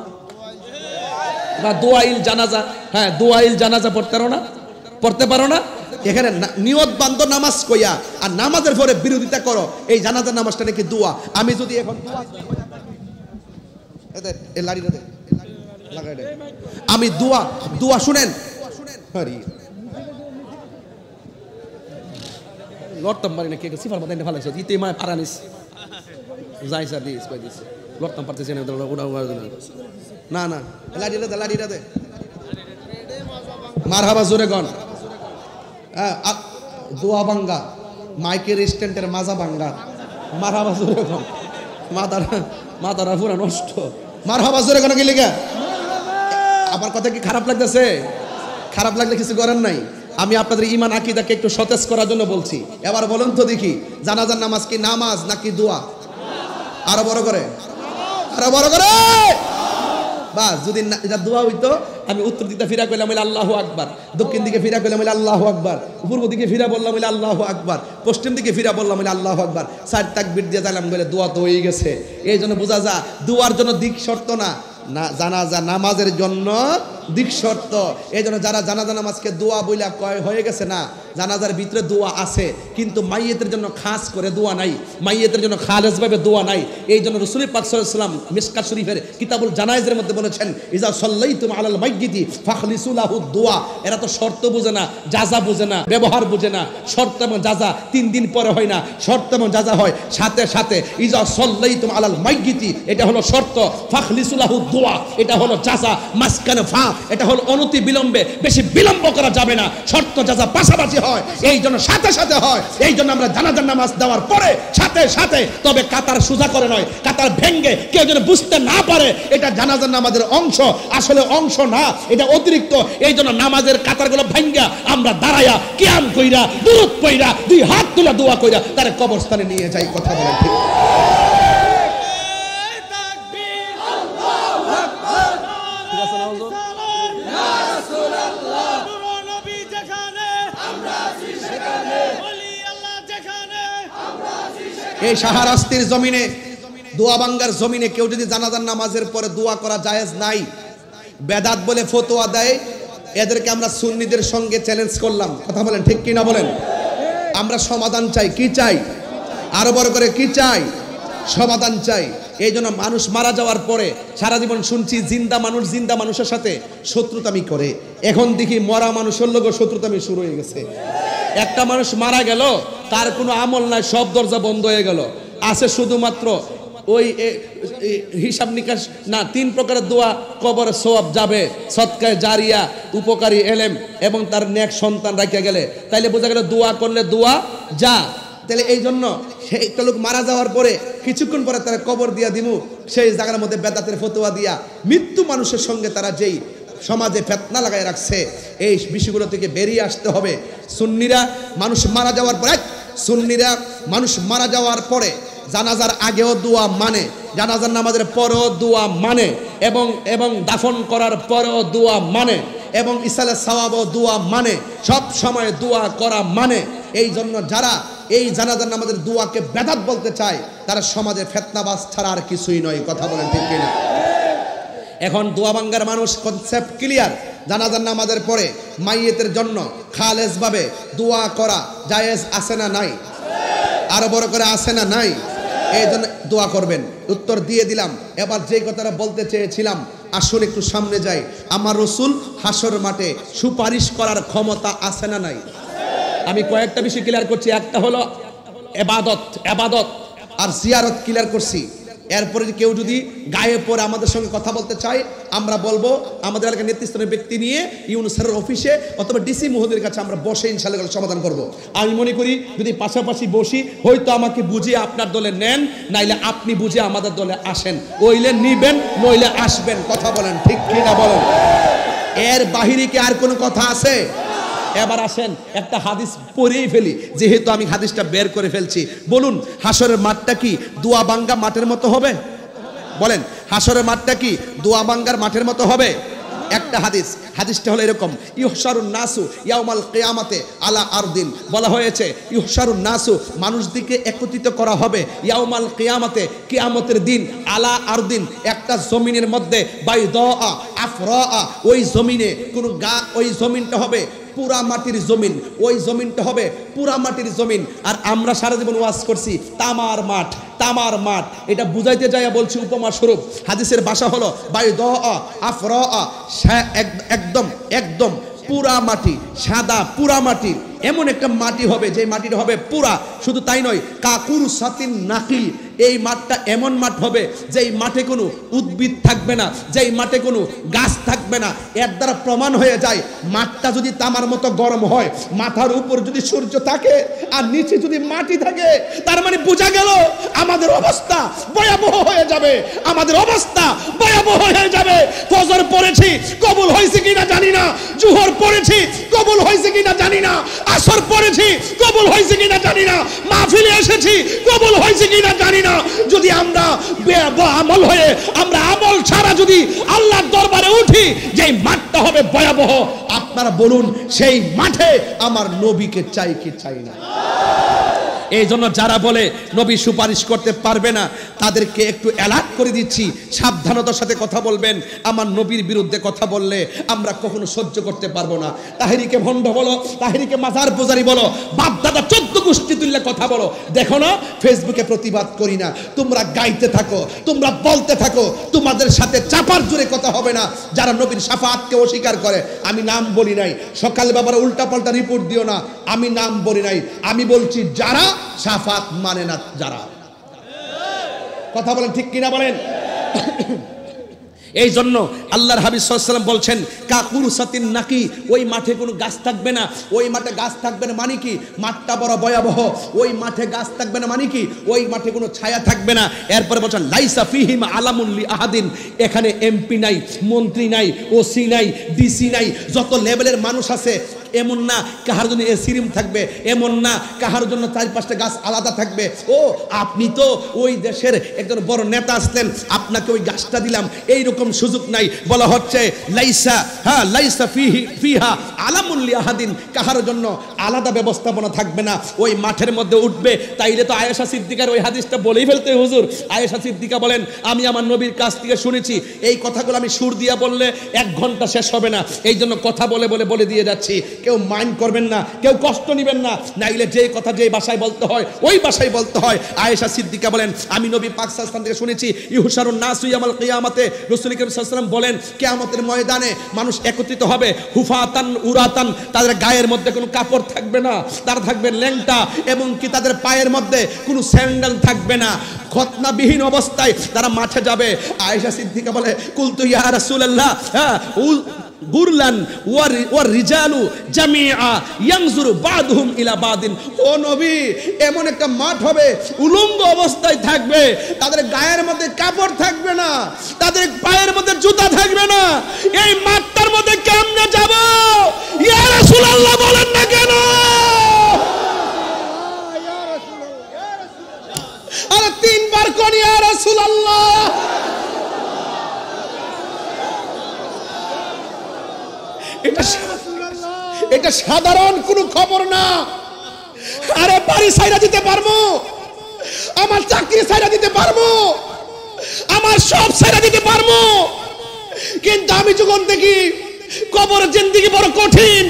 Speaker 1: বা দোয়াইল জানাজা? হ্যাঁ, দোয়াইল জানাজা পড়তে পারো না? এখানে নিয়ত বান্ধ নামাজ কইয়া আর নামাজের পরে বিরোধিতা করো, এই জানাজার নামাজটা নাকি দোয়া। আমি যদি এখন আমি দোয়া শুনেন, লড়তাম পারি না, কে সিফার মধ্যে ভালো লাগছে ইতে মানে পারানিস যাই স্যার দিস কই দিস লড়তাম পারতেছে না, না না লাড়িটা দে মারহাবা জোরে গন। দোয়া ভাঙ্গা মাইকের স্ট্যান্ডের মাজা ভাঙ্গা, মারহাবা জোরে গন। মাদারা পুরা নষ্ট, মারহাবা জোরে গন। কি লিগা? আমার কথা কি খারাপ লাগতেছে? খারাপ লাগলে কিছু করার নাই। আমি আপনাদের ঈমান আকীদাকে একটু সতেজ করার জন্য বলছি। এবার বলুন তো দেখি, জানাজার নামাজ কি নামাজ নাকি দোয়া? আরো বড় করে, আরো বড় করে। বাস, যদি এটা দোয়া হইতো আমি উত্তর দিকে ফিরা কইলাম আল্লাহু আকবার, দক্ষিণ দিকে ফিরা কইলাম আল্লাহু আকবার, পূর্ব দিকে ফিরা বললাম আল্লাহু আকবার, পশ্চিম দিকে ফিরা বললাম আল্লাহু আকবার। 4 তাকবীর দিয়ে দিলাম বলে দোয়া তো হয়ে গেছে। এই জন্য বোঝা যা দোয়ার জন্য দিক শর্ত না, জানাজা নামাজের জন্য দিক শর্ত। এই জন্য যারা জানাজা নামাজকে দোয়া বইলা কয় হয়ে গেছে, না, জানাজার ভিতরে দোয়া আছে কিন্তু মাইয়েতের জন্য খাস করে দোয়া নাই, মাইয়েতের জন্য খালেসভাবে দোয়া নাই। এই জন্য রাসূল পাক সাল্লাল্লাহু আলাইহি ওয়াসাল্লাম মিশকাত শরীফের কিতাবুল জানায়েজের মধ্যে বলেছেন, ইজা সাল্লাইতুম আলাল মাইয়িতি ফাখলিসু লাহু দোয়া। এরা তো শর্ত বুঝে না, জাযা বুঝে না, ব্যবহার বুঝে না। শর্ত এবং জাযা 3 দিন পরে হয় না, শর্ত এবং জাযা হয় সাথে সাথে। ইজা সাল্লাইতুম আলাল মাইয়িতি এটা হলো শর্ত, ফাখলিসু লাহু দোয়া এটা হলো জাযা। মাসকানে ফা এটা হলো অনতি বিলম্বে, বেশি বিলম্ব করা যাবে না। শর্ত জাযা পাশাপাশি হয়, এই জন্য সাথে সাথে হয়। এই জন্য আমরা জানাজার নামাজ দেওয়ার পরে সাথে সাথে, তবে কাতার সোজা করে নয়, কাতার ভেঙ্গে কেউ যেন বুঝতে না পারে এটা জানাজার নামাজের অংশ, আসলে অংশ না, এটা অতিরিক্ত। এই জন্য নামাজের কাতারগুলো ভাঙ্গা আমরা দাঁড়াইয়া কিয়াম কইরা দুরূদ পড়া 2 হাত তুলে দোয়া কইরা তার কবরস্থানে নিয়ে যাই। কথা বলেন ঠিক? এই শাহরাস্তির জমিনে, দোয়া বাঙ্গার জমিনে কেউ যদি জানাজার নামাজের পরে দোয়া করা জায়েজ নাই, বেদাত বলে ফতোয়া দেয়, এদেরকে আমরা সুন্নিদের সঙ্গে চ্যালেঞ্জ করলাম। কথা বলেন ঠিক কি না বলেন? আমরা সমাধান চাই। কি চাই? আরো বড় করে কি চাই? সমাধান চাই। এই জন্য মানুষ মারা যাওয়ার পরে সারা জীবন শুনছি জিন্দা মানুষের সাথে শত্রুতামি করে। এখন দেখি মরা মানুষের লোক শত্রুতামি শুরু হয়ে গেছে। একটা মানুষ মারা গেল, তার কোনো আমল নাই, সব দরজা বন্ধ হয়ে গেল। আছে শুধুমাত্র ওই হিসাব নিকাশ না, 3 প্রকারের দোয়া কবরে সওয়াব যাবে, সদকায়ে জারিয়া, উপকারী এলেম এবং তার নেক সন্তান রাখিয়া গেলে। তাইলে বোঝা গেল দোয়া করলে দোয়া যা। তাহলে এই জন্য একটা লোক মারা যাওয়ার পরে কিছুক্ষণ পরে তারা কবর দিয়া দিমু, সেই জায়গার মধ্যে বেদাতের ফতোয়া দিয়া মৃত্যু মানুষের সঙ্গে তারা যেই সমাজে ফেতনা লাগায় রাখছে, এই বিষয়গুলো থেকে বেরিয়ে আসতে হবে। সুন্নিরা মানুষ মারা যাওয়ার পরে জানাজার আগেও দোয়া মানে, জানাজার নামাজের পরেও দোয়া মানে, এবং দাফন করার পরেও দোয়া মানে, এবং ইসালে সওয়াবও দোয়া মানে, সব সময় দোয়া করা মানে। এই জন্য যারা এই জানাজার নামাজের দোয়াকে বেদাত বলতে চায় তারা সমাজে ফেতনাবাজ ছাড়া আর কিছুই নয়। কথা বলেন ঠিক কিনা? এখন দোয়া ভাঙ্গার মানুষ কনসেপ্ট ক্লিয়ার। জানাজার নামাজের পরে মাইয়েতের জন্য খালেস ভাবে দোয়া করা জায়েজ আছে না নাই? আরো বড় করে আছে না নাই? এই জন্য দোয়া করবেন। উত্তর দিয়ে দিলাম। এবার যে কথাটা বলতে চেয়েছিলাম, আসুন একটু সামনে যাই। আমার রসুল হাসর মাঠে সুপারিশ করার ক্ষমতা আছে না নাই? আমি কয়েকটা বিষয় ক্লিয়ার করছি। একটা হলো এবাদত আর জিয়ারত ক্লিয়ার করছি। এরপরে কেউ যদি গায়ে পড়ে আমাদের সঙ্গে কথা বলতে চায়, আমরা বলবো আমাদের এলাকার নেতৃস্থানীয় ব্যক্তি নিয়ে ইউনূস স্যারের অফিসে অথবা ডিসি মহোদয়ের কাছে আমরা বসে ইনশাআল্লাহ সমাধান করব। আমি মনে করি যদি পাশাপাশি বসি, হয়তো আমাকে বুঝিয়ে আপনার দলে নেন, নাইলে আপনি বুঝিয়ে আমাদের দলে আসেন। ওইলে নিবেন, নইলে আসবেন। কথা বলেন ঠিক কিনা বলেন? এর বাহিরে কি আর কোনো কথা আছে? এবার আসেন একটা হাদিস পড়েই ফেলি, যেহেতু আমি হাদিসটা বের করে ফেলছি। বলুন, হাসরের মাঠটা কি দোয়া ভাঙ্গা মাঠের মতো হবে? বলেন, হাসরের মাঠটা কি দোয়া ভাঙ্গার মাঠের মতো হবে? একটা হাদিসটা হলো এরকম, ইহশারুন নাসু ইয়াউমাল কিয়ামাতে আলা আরদিন। বলা হয়েছে ইহশারুন নাসু, মানুষদিকে একত্রিত করা হবে ইয়াউমাল কিয়ামাতে, কিয়ামতের দিন, আলা আরদিন, একটা জমিনের মধ্যে, বাইদা আফরা, ওই জমিনে কোনো ওই জমিনটা হবে পুরা মাটির জমিন, ওই জমিনটা হবে পুরা মাটির জমিন। আর আমরা সারা জীবন ওয়াজ করছি তামার মাঠ। এটা বুঝাইতে যাইয়া বলছি উপমা স্বরূপ। হাদিসের ভাষা হলো বাইদা আফরা, একদম পুরা মাটি, সাদা পুরা মাটি। এমন একটা মাটি হবে যে মাটিটা হবে পুরা। শুধু তাই নয়, কাকুর সাতিন নাকি, এই মাঠটা এমন মাঠ হবে যেই মাঠে কোনো উদ্ভিদ থাকবে না, যেই মাঠে কোনো গাছ থাকবে না। এর দ্বারা প্রমাণ হয়ে যায় মাঠটা যদি তামার মতো গরম হয়, মাথার উপর যদি সূর্য থাকে আর নিচে যদি মাটি থাকে, তার মানে বোঝা গেল আমাদের অবস্থা ভয়াবহ হয়ে যাবে। ফজর পড়েছি কবুল হয়েছে কিনা জানি না, জোহর পড়েছি কবুল হয়েছে কিনা জানি না, আসর পড়েছি কবুল হয়েছে কিনা জানি না, মাহফিলে এসেছি কবুল হয়েছে কিনা জানি না। যদি আমরা আমল হয়ে, আমরা আমল ছাড়া যদি আল্লাহর দরবারে উঠি, যেই মাঠটা হবে ভয়াবহ, আপনারা বলুন সেই মাঠে আমার নবীকে চাই কি চাই না? এই জন্য যারা বলে নবী সুপারিশ করতে পারবে না, তাদেরকে একটু অ্যালার্ট করে দিচ্ছি, সাবধানতার সাথে কথা বলবেন। আমার নবীর বিরুদ্ধে কথা বললে আমরা কখনো সহ্য করতে পারবো না। তাহেরিকে ভণ্ড বলো, তাহেরিকে মাজার পূজারি বলো, বাপ দাদা 14 গোষ্ঠী তুললে কথা বলো, দেখো না ফেসবুকে প্রতিবাদ করি না। তোমরা গাইতে থাকো, তোমরা বলতে থাকো, তোমাদের সাথে চাপার জোরে কথা হবে না। যারা নবীর শাফাআতকে অস্বীকার করে, আমি নাম বলি নাই, সকালে বাবার উল্টাপাল্টা রিপোর্ট দিও না, আমি নাম বলি নাই। আমি বলছি যারা শাফাত মানে না, যারা। কথা বলেন ঠিক কিনা বলেন? এই জন্য আল্লাহর হাবিব সাল্লাল্লাহু আলাইহি ওয়াসাল্লাম বলছেন কাকুরসাতিন নাকি, ওই মাঠে কোনো গাছ থাকবে না। ওই মাঠে গাছ থাকবে না মানে কি? মাঠটা বড় ভয়াবহ। ওই মাঠে গাছ থাকবে না মানে কি? ওই মাঠে কোনো ছায়া থাকবে না। এরপরে বলছেন লাইসা ফিহিম আলামুন লি আহাদিন, এখানে এমপি নাই, মন্ত্রী নাই, ওসি নাই, ডিসি নাই, যত লেভেলের মানুষ আছে এমন না কাহার জন্য এসি রুম থাকবে, এমন না কাহার জন্য 4-5টা গাছ আলাদা থাকবে। ও আপনি তো ওই দেশের একজন বড় নেতা আসলেন, আপনাকে ওই গাছটা দিলাম, এইরকম সুযোগ নাই। বলা হচ্ছে লাইসা ফিহা আলামুন লি আহাদিন, কাহার জন্য আলাদা ব্যবস্থাপনা থাকবে না, ওই মাঠের মধ্যে উঠবে। তাইলে তো আয়েশা সিদ্দিকার ওই হাদিসটা বলেই ফেলতে হুজুর। আয়েশা সিদ্দিকা বলেন, আমি আমার নবীর কাছ থেকে শুনেছি, এই কথাগুলো আমি সুর দিয়া বললে 1 ঘন্টা শেষ হবে না। এই জন্য কথা বলে দিয়ে যাচ্ছি। কেউ মাইন্ড করবেন না, কেউ কষ্ট নেবেন না, নাইলে যে কথা যে ভাষায় বলতে হয় ওই ভাষায় বলতে হয়। আয়েশা সিদ্দিকা বলেন, আমি নবী পাক সাল্লাল্লাহু আলাইহি ওয়াসাল্লাম থেকে শুনেছি ইহশারুন নাসু ইয়াউমাল কিয়ামাতে, রাসূল করিম সাল্লাল্লাহু আলাইহি ওয়াসাল্লাম বলেন কিয়ামতের ময়দানে মানুষ একত্রিত হবে হুফাতান উরাতান, তাদের গায়ের মধ্যে কোনো কাপড় থাকবে না, তারা থাকবে ল্যাংটা, এবং কি তাদের পায়ের মধ্যে কোনো স্যান্ডেল থাকবে না, খতনাবিহীন অবস্থায় তারা মাঠে যাবে। আয়েশা সিদ্দিকা বলে কুলতু ইয়া রাসূলুল্লাহ, গুরলান ওয়ার রিজালু জামিআ ইয়ানজুরু বাদুহুম ইলা বাদিন। ও নবী, এমন একটা মাঠ হবে, উলঙ্গ অবস্থায় থাকবে, তাদের গায়ের মধ্যে কাপড় থাকবে না, তাদের পায়ের মধ্যে জুতা থাকবে না। এই মাঠটার মধ্যে কেমনে যাব? ইয়া রাসূলুল্লাহ বলেন না কেন? আরে তিনবার কোন ইয়া রাসূলুল্লাহ। এটা সাধারণ কোনো খবর না। আরে বাড়ি ছাইরা দিতে পারবো, আমার চাকরি ছাইরা দিতে পারবো, আমার সব ছাইরা দিতে পারবো, কিন্তু আমি যখন দেখি কবর জিন্দেগি বড় কঠিন,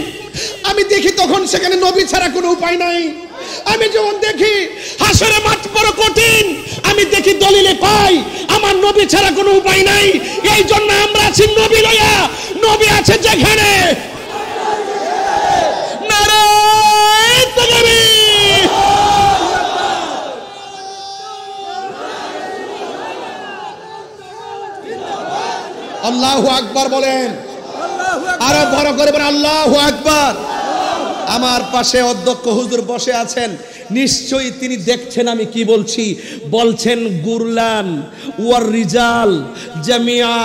Speaker 1: আমি দেখি তখন সেখানে নবী ছাড়া কোনো উপায় নাই। আমি যখন দেখি হাসরের মাঠ বড় কঠিন, আমি দেখি দলিলে পাই আমার নবী ছাড়া কোনো উপায় নাই। এই জন্য আমরা আছি নবী লইয়া। নবী আছে যেখানে, নারায়ে তাকবীর, আল্লাহু আকবার বলেন, আরো বড় করে বলেন আল্লাহু আকবার। আমার পাশে অধ্যক্ষ হুজুর বসে আছেন, নিশ্চয়ই তিনি দেখছেন আমি কি বলছি। বলছেন গুরলান ওয়ার রিজাল জামিআ,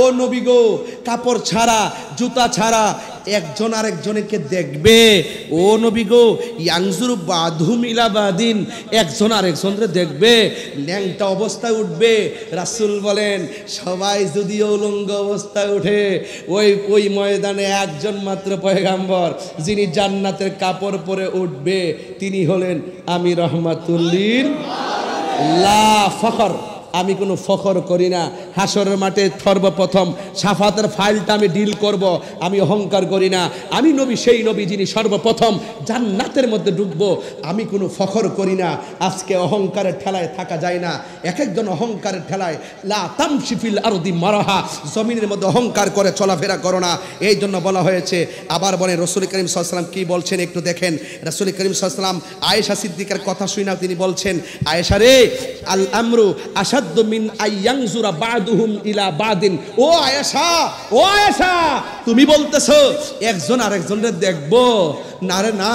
Speaker 1: ও নবী গো, কাপড় ছাড়া, জুতা ছাড়া একজন আরেকজনকে দেখবে। ও নবী গো, ইয়ানজুরু বাদুহুম ইলা বাদিন, একজন আরেকজনকে দেখবে, ন্যাংটা অবস্থায় উঠবে। রাসূল বলেন সবাই যদি উলঙ্গ অবস্থায় উঠে, ওই ময়দানে একজন মাত্র পয়গাম্বর যিনি জান্নাতের কাপড় পরে উঠবে, তিনি হলেন আমি রহমাতুল্লিল লা ফখর। আমি কোনো ফখর করি না। হাসরের মাঠে সর্বপ্রথম শাফাতের ফাইলটা আমি ডিল করব, আমি অহংকার করি না। আমি নবী, সেই নবী যিনি সর্বপ্রথম জান্নাতের মধ্যে ঢুকবো, আমি কোনো ফখর করি না। আজকে অহংকারের ঠেলায় থাকা যায় না। এক একজন অহংকারের ঠেলায়, লা তামশি ফিল আরদি মারাহা, জমিনের মধ্যে অহংকার করে চলাফেরা করো না। এই জন্য বলা হয়েছে। আবার বলেন রাসূল করিম সাল্লাল্লাহু আলাইহি ওয়াসাল্লাম কি বলছেন একটু দেখেন। রাসূল করিম সাল্লাল্লাহু আলাইহি ওয়াসাল্লাম আয়েশা সিদ্দিকার কথা শুনে তিনি বলছেন, আয়েশা রে, আল আমরু আশাদ্দু মিন আইয়ানজুরা বাদুহুম ইলা বাদিন। ও আয়েশা, ও আয়েশা, তুমি বলতেছো একজন আরেকজনকে দেখবো? না রে না,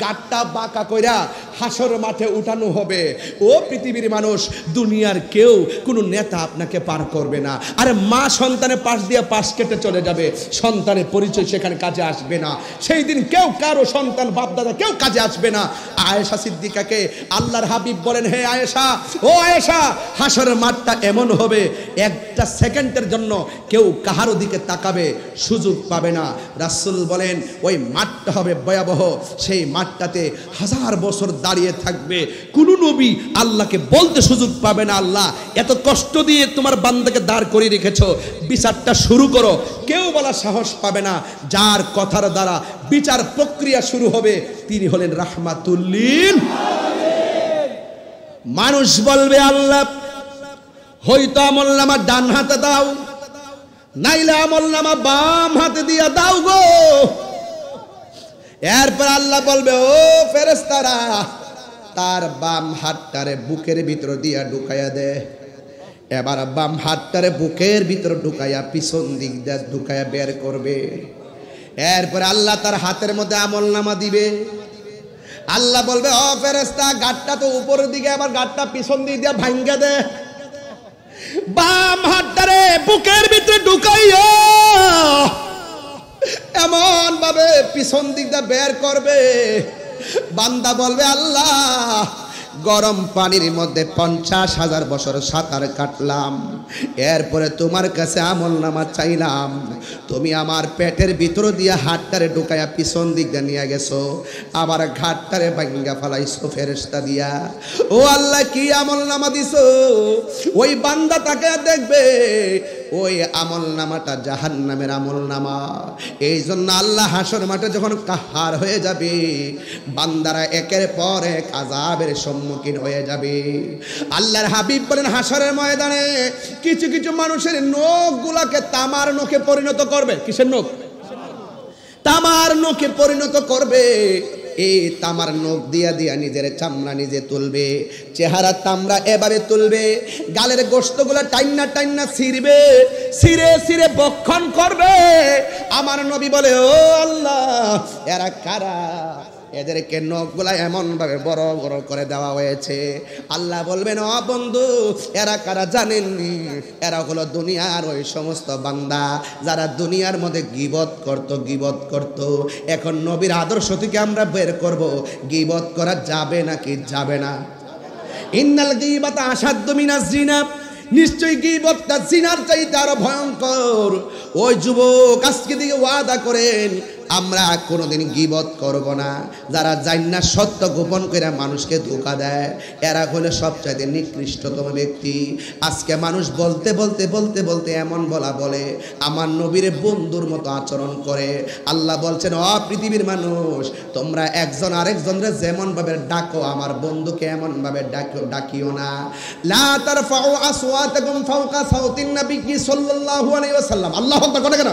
Speaker 1: গাটটা বাঁকা কইরা হাসর মাঠে উঠানো হবে। ও পৃথিবীর মানুষ, দুনিয়ার কেউ কোনো নেতা আপনাকে পার করবে না। আরে মা সন্তানের পাশ দিয়ে পাশ কেটে চলে যাবে, সন্তানের পরিচয় সেখানে কাজে আসবে না। সেই দিন কেউ কারো সন্তান বাপদাদা কেউ কাজে আসবে না। আয়েশা সিদ্দিকাকে আল্লাহর হাবিব বলেন, হে আয়েশা, ও আয়েশা, হাসরের মাঠটা এমন হবে একটা সেকেন্ডের জন্য কেউ কাহারো দিকে তাকাবে সুযোগ পাবে না। রাসূল বলেন ওই মাঠটা হবে ভয়াবহ। সেই মাঠটাতে 1000 বছর দাঁড়িয়ে থাকবে, কোন নবী আল্লাহকে বলতে সুযোগ পাবে না, আল্লাহ এত কষ্ট দিয়ে তোমার বান্দাকে দাঁড় করিয়ে রেখেছো, বিচারটা শুরু করো। কেউ বলার সাহস পাবে না। যার কথার দ্বারা বিচার প্রক্রিয়া শুরু হবে তিনি হলেন রাহমাতুল্লিল আলামিন। মানুষ বলবে আল্লাহ হয়তো আমলনামা ডান হাতে দাও, নাইলে আমলনামা বাম হাতে দিয়া দাও গো। এরপর আল্লাহ বলবে, ও ফেরেশতারা, তার বাম হাতটারে বুকের ভিতর দিয়া ঢুকাইয়া দে। এবার বাম হাতটারে বুকের ভিতর ঢুকাইয়া পিছন দিক দিয়ে ঢুকাইয়া বের করবে। এরপর আল্লাহ তার হাতের মধ্যে আমলনামা দিবে। আল্লাহ বলবে, ও ফেরেশতা, গাঁটটা তো উপরের দিকে, আবার গাঁটটা পিছন দিক দিয়া ভাঙ্গা দে। বাম হাতটারে বুকের ভিতরে ঢুকাইয়া এমন ভাবে পিছন দিক দিয়ে বের করবে, বান্দা বলবে, আল্লাহ গরম পানির মধ্যে 50,000 বছর সাঁতার কাটলাম, এরপরে তোমার কাছে আমলনামা চাইলাম, তুমি আমার পেটের ভিতর দিয়ে হাতটারে ঢুকাইয়া পিছন দিক দিয়ে নিয়ে গেছো, আবার ঘাটটারে ভাঙ্গা ফেলাইছো ফেরেশতা দিয়া। ও আল্লাহ, কি আমলনামা দিছো? ওই বান্দা তাকে দেখবে ওই আমলনামাটা জাহান্নামের আমলনামা। এই জন্য আল্লাহ হাসর মাঠে যখন কাহার হয়ে যাবে, বান্দারা একের পর এক আযাবের সম্মুখীন হয়ে যাবে। আল্লাহর হাবিব বলেন, হাসরের ময়দানে কিছু কিছু মানুষের নখগুলাকে তামার নখে পরিণত করবে। কিসের নখ? তামার নখে পরিণত করবে। এই তামার নখ দিয়া দিয়া নিজের চামড়া নিজে তুলবে, চেহারা তামড়া এভাবে তুলবে, গালের গোশতগুলো টাইন্না টাইন্না ছিঁড়বে, ছিঁড়ে ছিঁড়ে বক্ষণ করবে। আমার নবী বলে, ও আল্লাহ, এরা কারা? এদেরকে নখগুলা এমন ভাবে বড় বড় করে দেওয়া হয়েছে। আল্লাহ বলবেন, ও বন্ধু, এরা কারা জানেননি? এরা হলো দুনিয়ার ওই সমস্ত বান্দা যারা দুনিয়ার মধ্যে গীবত করত। এখন নবীর আদর্শ থেকে আমরা বের করব, গীবত করা যাবে নাকি যাবে না? ইন্নাল গীবাতা আসাদ্দু মিনাজ জিনা, নিশ্চয়ই গীবতটা জিনার চাইতে আরো ভয়ঙ্কর। ওই যুবক আজকে দিকে ওয়াদা করেন, আমরা কোনোদিন গীবত করব না। যারা জান্না সত্য গোপন করে মানুষকে ধোঁকা দেয়, এরা হলো সবচাইতে নিকৃষ্টতম ব্যক্তি। আজকে মানুষ বলতে বলতে বলতে বলতে এমন বলে আমার নবীর বন্ধুর মতো আচরণ করে। আল্লাহ বলছেন, ও পৃথিবীর মানুষ, তোমরা একজন আরেকজনরে যেমন ভাবে ডাকো, আমার বন্ধুকে এমন ভাবে ডাকিও না। লা তারফাউ আসওয়াতাকুম ফাওকা সাউতিন নবী সাল্লাল্লাহু আলাইহি ওয়াসাল্লাম। আল্লাহু আকবার করে কেন?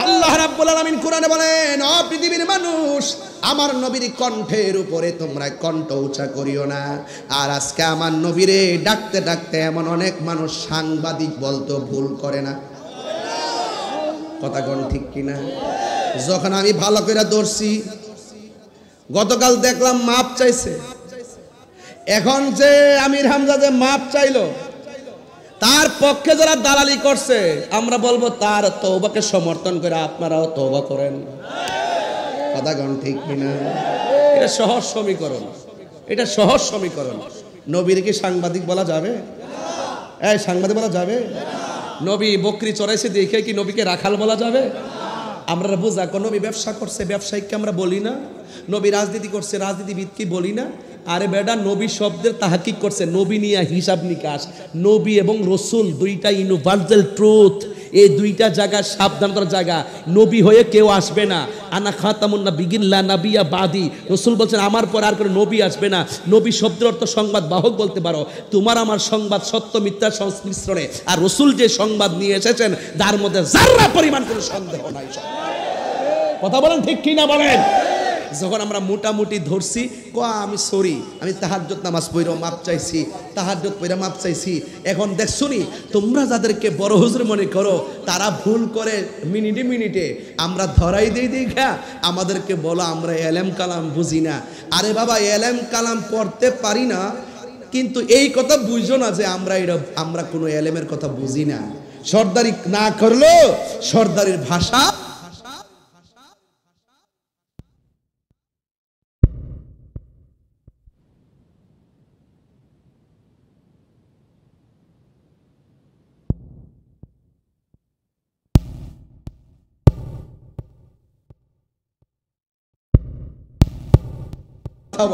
Speaker 1: আল্লাহ রাব্বুল আলামিন কোরআনে বলেন, ও পৃথিবীর মানুষ, আমার নবীর কণ্ঠের উপরে তোমরা কণ্ঠ উঁচা করিও না। আর আজকে আমার নবীরে ডাকতে ডাকতে এমন অনেক মানুষ সাংবাদিক বলতো ভুল করে না? কথা কোন ঠিক কিনা? যখন আমি ভালো করে ধরছি, গতকাল দেখলাম মাপ চাইছে। এখন যে আমির হামজা যে মাপ চাইলো, তার পক্ষে যারা দালালি করছে, আমরা বলবো তার তওবাকে সমর্থন করে আপনারাও তওবা করেন। কথা কোন ঠিক কিনা? এটা সহজ সমীকরণ, এটা সহজ সমীকরণ। নবীর কি সাংবাদিক বলা যাবে? এই সাংবাদিক বলা যাবে? নবী বকরি চড়াইছে দেখে কি নবীকে রাখাল বলা যাবে? আমরা বোঝা, নবী ব্যবসা করছে ব্যবসায়িককে আমরা বলি না? নবী রাজনীতি করছে রাজনীতিবিদ কি বলি না? আরে বেটা, নবী শব্দের তাহাকিক করছে, নবী নিয়ে হিসাব নিকাশ। নবী এবং রসুল দুইটা ইউনিভার্সাল ট্রুথ, এই দুইটা জায়গা সাবধান করার জায়গা। নবী হয়ে কেউ আসবে না। আনা খাতামুন নাবিয়্যিন লা নাবিয়্যা বাদি, রসুল বলছেন আমার পর আর কোনো নবী আসবে না। নবী শব্দের অর্থ সংবাদ বাহক বলতে পারো। তোমার আমার সংবাদ সত্য মিথ্যার সংমিশ্রণে, আর রসুল যে সংবাদ নিয়ে এসেছেন তার মধ্যে যারা পরিমাণ কোনো সন্দেহ নাই। কথা বলেন ঠিক কিনা বলেন? যখন আমরা মোটামুটি ধরছি, আমি সরি, আমি তাহাজ্জুদ নামাজ পড়ে মাপ চাইছি, তাহাজ্জুদ পড়ে মাপ চাইছি। এখন দেখছুনি, তোমরা যাদেরকে বড় হুজুর মনে করো, তারা ভুল করে মিনিটে মিনিটে, আমরা ধরাই দিই দেখা আমাদেরকে বলো আমরা এলেম কালাম বুঝি না। আরে বাবা, এলেম কালাম পড়তে পারি না, কিন্তু এই কথা বুঝো না যে আমরা কোনো এলেমের কথা বুঝি না। সর্দারি না করলো সর্দারির ভাষা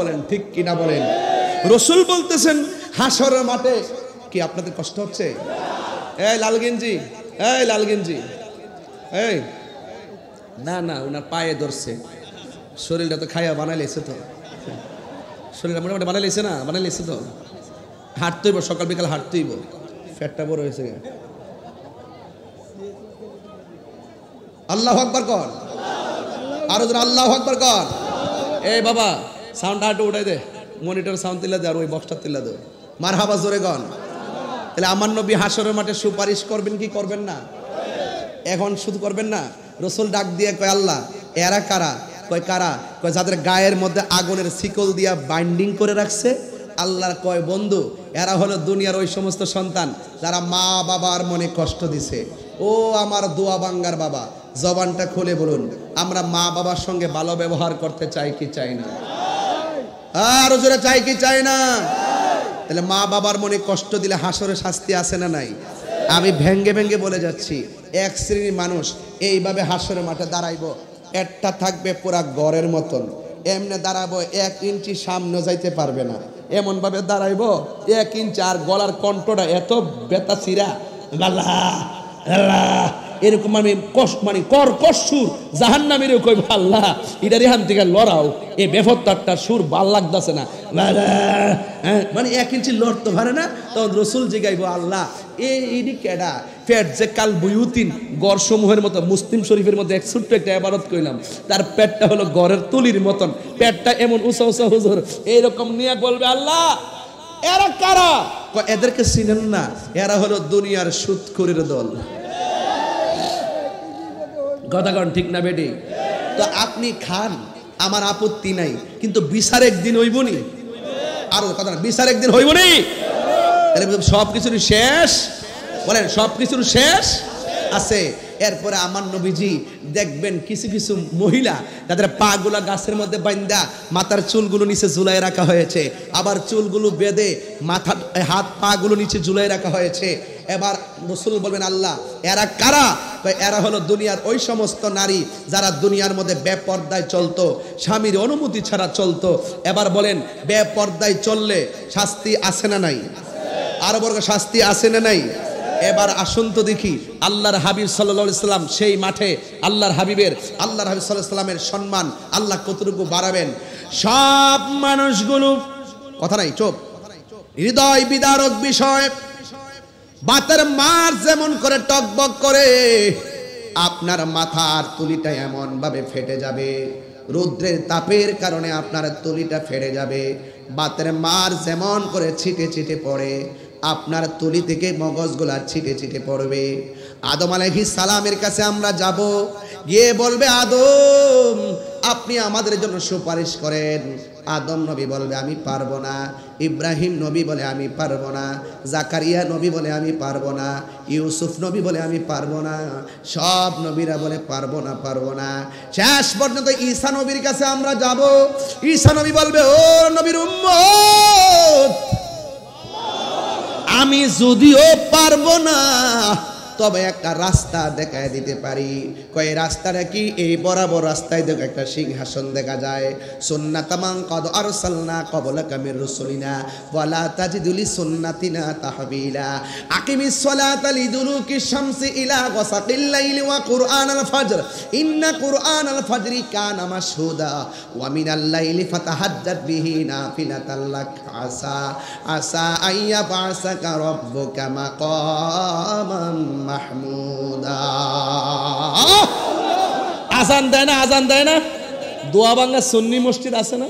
Speaker 1: বলেন ঠিক কিনা বলেন? রসুল বলতেছেন হাসরের মাঠে কি আপনাদের কষ্ট হচ্ছে? এই লাল গেঞ্জি, এই লাল গেঞ্জি, এই না না, ওনার পায়ে ধরছে। শরীরটা তো খাইয়া বানাইলেছে, তো শরীরটা মোটামুটি বানাইলেছে না? বানাইলেছে তো। হাঁটতেইব, সকাল বিকাল হাঁটতেইব, ফ্যাটটা বড় হয়েছে। আল্লাহু আকবার কর, আরো জন আল্লাহু আকবার কর। এই বাবা, সাউন্ড আটো উঠাই দে, মনিটর সাউন্ড তুলে দে, আর ওই বক্সটা তুলে দে। মারহাবা জোরে গন। তাহলে আমার নবী হাসরের মাঠে সুপারিশ করবেন কি করবেন না? এখন শুধু করবেন না, রসুল ডাক দিয়ে কয়, আল্লাহ এরা কারা? কয় কারা? কয় যাদের গায়ের মধ্যে আগুনের শিকল দিয়া বাইন্ডিং করে রাখছে। আল্লাহর কয়, বন্ধু, এরা হলো দুনিয়ার ওই সমস্ত সন্তান যারা মা বাবার মনে কষ্ট দিছে। ও আমার দোয়া বাঙ্গার বাবা, জবানটা খুলে বলুন, আমরা মা বাবার সঙ্গে ভালো ব্যবহার করতে চাই কি চাই না? আর জোরে চাই কি চাই না? তাহলে মা বাবার মনে কষ্ট দিলে হাসরে শাস্তি আছে না নাই? আমি ভেঙ্গে ভেঙ্গে বলে যাচ্ছি, এক শ্রেণীর মানুষ এইভাবে হাসরের মাঠে দাঁড়াইবো, একটা থাকবে পুরা গড়ের মতন, এমনি দাঁড়াবো 1 ইঞ্চি সামনে যাইতে পারবে না, এমন ভাবে দাঁড়াইবো 1 ইঞ্চি, আর গলার কণ্ঠটা এত বেতা চিরা, আল্লাহ আল্লাহ
Speaker 2: এরকম মানে মানে কর্কশ সুর জাহান্নামীরও কইব আল্লাহ এটা রেহান থেকে লড়াও এই বেফত্তারটা সুর ভাল লাগতেছে না, মানে 1 ইঞ্চি লড়তে পারে না। তখন রসুল জিগাইব আল্লাহ এই কেডা পেট যে কাল বুয়ুতিন গড় সমূহের মতো, মুসলিম শরীফের মধ্যে এক ছোট্ট একটা ইবারত কইলাম, তার পেটটা হলো গড়ের তুলির মতন, পেটটা এমন উঁচা উঁচা হুজুর এইরকম নিয়ে বলবে আল্লাহ এরা কারা? এদেরকে চিনেন না, এরা হলো দুনিয়ার সুদখোরের দল। কথা কন ঠিক না বেটি? তো আপনি খান, আমার আপত্তি নাই, কিন্তু বিচার একদিন হইবনি। আর কথা না, বিচার একদিন হইবনি। সবকিছুর শেষ, বলেন সবকিছুর শেষ আছে। এরপরে আমার নবীজি দেখবেন কিছু কিছু মহিলা তাদের পা গুলা গাছের মধ্যে বান্ধা মাথার চুলগুলো নিচে ঝুলাই রাখা হয়েছে, আবার চুলগুলো বেঁধে মাথা হাত পা গুলো নিচে ঝুলাই রাখা হয়েছে। এবার রাসূল বলবেন আল্লাহ এরা কারা? এরা হলো দুনিয়ার ওই সমস্ত নারী যারা দুনিয়ার মধ্যে বেপর্দায় চলতো, স্বামীর অনুমতি ছাড়া চলতো। এবার বলেন বেপর্দায় চললে শাস্তি আছে না নাই? আরো বড় শাস্তি আছে না নাই? এবার আসুন তো দেখি আল্লাহর হাবিব সাল্লাল্লাহু আলাইহি সাল্লাম সেই মাঠে আল্লাহর হাবিব সাল্লাল্লাহু আলাইহি সাল্লামের সম্মান আল্লাহ কতটুকু বাড়াবেন। সব মানুষগুলো কথা নাই, চুপ, হৃদয় বিদারক বিষয়। বাতের মার যেমন করে টকবক করে আপনার মাথার তুলিটা এমন ভাবে ফেটে যাবে, রৌদ্রের তাপের কারণে আপনার তুলিটা ফেটে যাবে। বাতের মার যেমন করে ছিটে ছিটে পড়ে আপনার তুলি থেকে মগজগুলা ছিটে ছিটে পড়বে। আদম আলাইহিস সালামের কাছে আমরা যাব, গিয়ে বলবে আদম আপনি আমাদের জন্য সুপারিশ করেন। আদম নবী বলবে আমি পারবো না, ইব্রাহিম নবী বলে আমি পারবো না, জাকারিয়া নবী বলে আমি পারবো না, ইউসুফ নবী বলে আমি পারবো না, সব নবীরা বলে পারবো না পারবো না। শেষ পর্যন্ত ঈসা নবীর কাছে আমরা যাব, ঈসা নবী বলবে ও নবীর উম্মত আমি যদিও পারবো না তবে একটা রাস্তা দেখায় দিতে পারি। কয় রাস্তাটা কি? এই বরাবর রাস্তায় দেখো একটা সিংহাসন দেখা যায়। সুন্নাতামান কদ আরসালনা ক্বাবলাকা মির রাসূলিনা ওয়ালা তাজিদু লিসুন্নাতিনা তাহবিলা। আকিমিস সালাতা লিদুলুকিশ শামসি ইলা গাসাকিল লাইলি ওয়া কুরআনাল ফাজর ইন্না কুরআনাল ফাজরি কানা মাশহুদা ওয়া মিনাল লাইলি ফাতাহাজ্জাত বিহি নাফিলাতাল লাক আসা আইয়া বাসাকা রাব্বুকা মাকামান মাহমুদা। আজান দেয় না, আজান দেয় না, দোয়া বাংলা সুন্নি মসজিদ আছে না?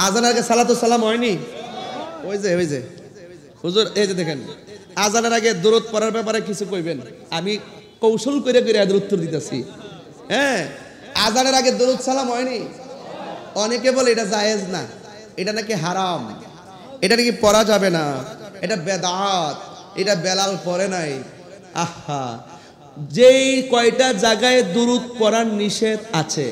Speaker 2: আজানের আগে সালাতু সালাম হয়নি? ওই যে হুজুর এই যে দেখেন আজানের আগে দরুদ পড়ার ব্যাপারে কিছু কইবেন, আমি কৌশল করে করে এর উত্তর দিতেছি। হ্যাঁ, আজানের আগে দরুদ সালাম হয়নি? অনেকে বলে এটা জায়েজ না, এটা নাকি হারাম, এটা নাকি পড়া যাবে না, এটা বেদাত, এটা বেলাল পড়ে নাই। আহা, যেই কয়টা জায়গায় দুরুদ পড়ার নিষেধ আছে,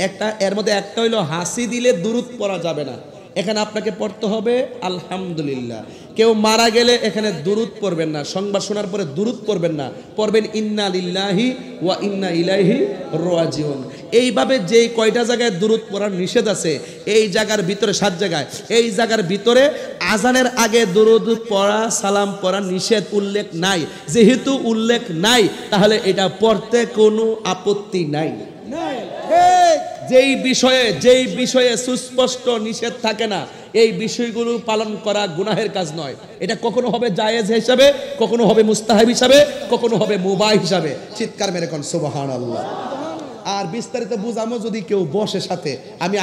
Speaker 2: একটা এর মধ্যে একটা হইলো হাসি দিলে দুরুদ পড়া যাবে না। এখানে আপনাকে পড়তে হবে আলহামদুলিল্লাহ। কেউ মারা গেলে এখানে দুরুদ পড়বেন না, সংবাদ শোনার পরে দুরুদ পড়বেন না, পড়বেন ইন্না লিল্লাহি ওয়া ইন্না ইলাইহি রাজিউন। এইভাবে যেই কয়টা জায়গায় দুরুদ পড়ার নিষেধ আছে, এই জায়গার ভিতরে 7 জায়গায়, এই জায়গার ভিতরে আজানের আগে দুরুদ পড়া সালাম পড়া নিষেধ উল্লেখ নাই। যেহেতু উল্লেখ নাই তাহলে এটা পড়তে কোনো আপত্তি নাই। যেই বিষয়ে সুস্পষ্ট নিষেধ থাকে না এই বিষয়গুলো পালন করা গুনাহের কাজ নয়। এটা কখনো হবে জায়েজ হিসাবে, কখনো হবে মুস্তাহাব হিসাবে, কখনো হবে মুবাহ হিসাবে। চিৎকার মেরে কোন সুবহানাল্লাহ। আর বিস্তারিত বুঝামো যদি কেউ বসে সাথে, আমি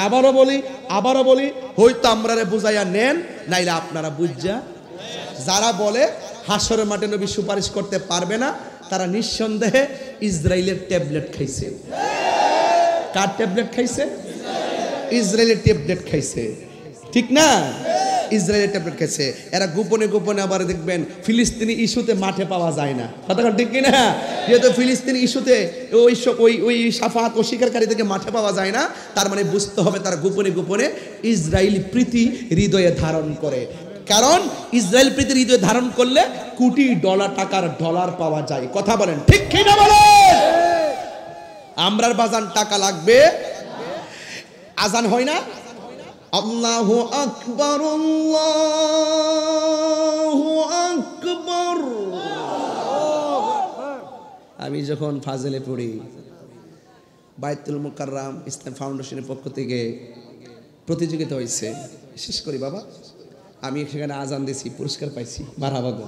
Speaker 2: আবারও বলি হয়তো আমরারে বুঝাইয়া নেন, নাইলে আপনারা বুঝা। যারা বলে হাসরের মাঠে নবী সুপারিশ করতে পারবে না তারা নিঃসন্দেহে ইসরায়েলের ট্যাবলেট খাইছে। কার ট্যাবলেট খাইছে? ইসরায়েলের ট্যাবলেট খাইছে, ঠিক না? ইসরায়েলের ট্যাবলেট খাইছে। এরা গোপনে গোপনে আবার দেখবেন ফিলিস্তিনি ইস্যুতে মাঠে পাওয়া যায় না, কথা ঠিক কিনা? যেহেতু ফিলিস্তিনি ইস্যুতে ওই সাফাত অস্বীকারীদেরকে মাঠে পাওয়া যায় না, তার মানে বুঝতে হবে তারা গোপনে গোপনে ইসরায়েলি প্রীতি হৃদয়ে ধারণ করে। কারণ ইসরায়েল প্রীতি হৃদয়ে ধারণ করলে কোটি টাকার ডলার পাওয়া যায়। কথা বলেন ঠিক কিনা বলেন? আমরার বাজান টাকা লাগবে, আজান হয় না? আল্লাহু আকবার, আল্লাহু আকবার। আমি যখন ফাজেলে পড়ি, বাইতুল মুকাররম ইসলাম ফাউন্ডেশনের পক্ষ থেকে প্রতিযোগিতা হয়েছে, শেষ করি বাবা, আমি সেখানে আজান দিয়েছি, পুরস্কার পাইছি, মারহাবা গো।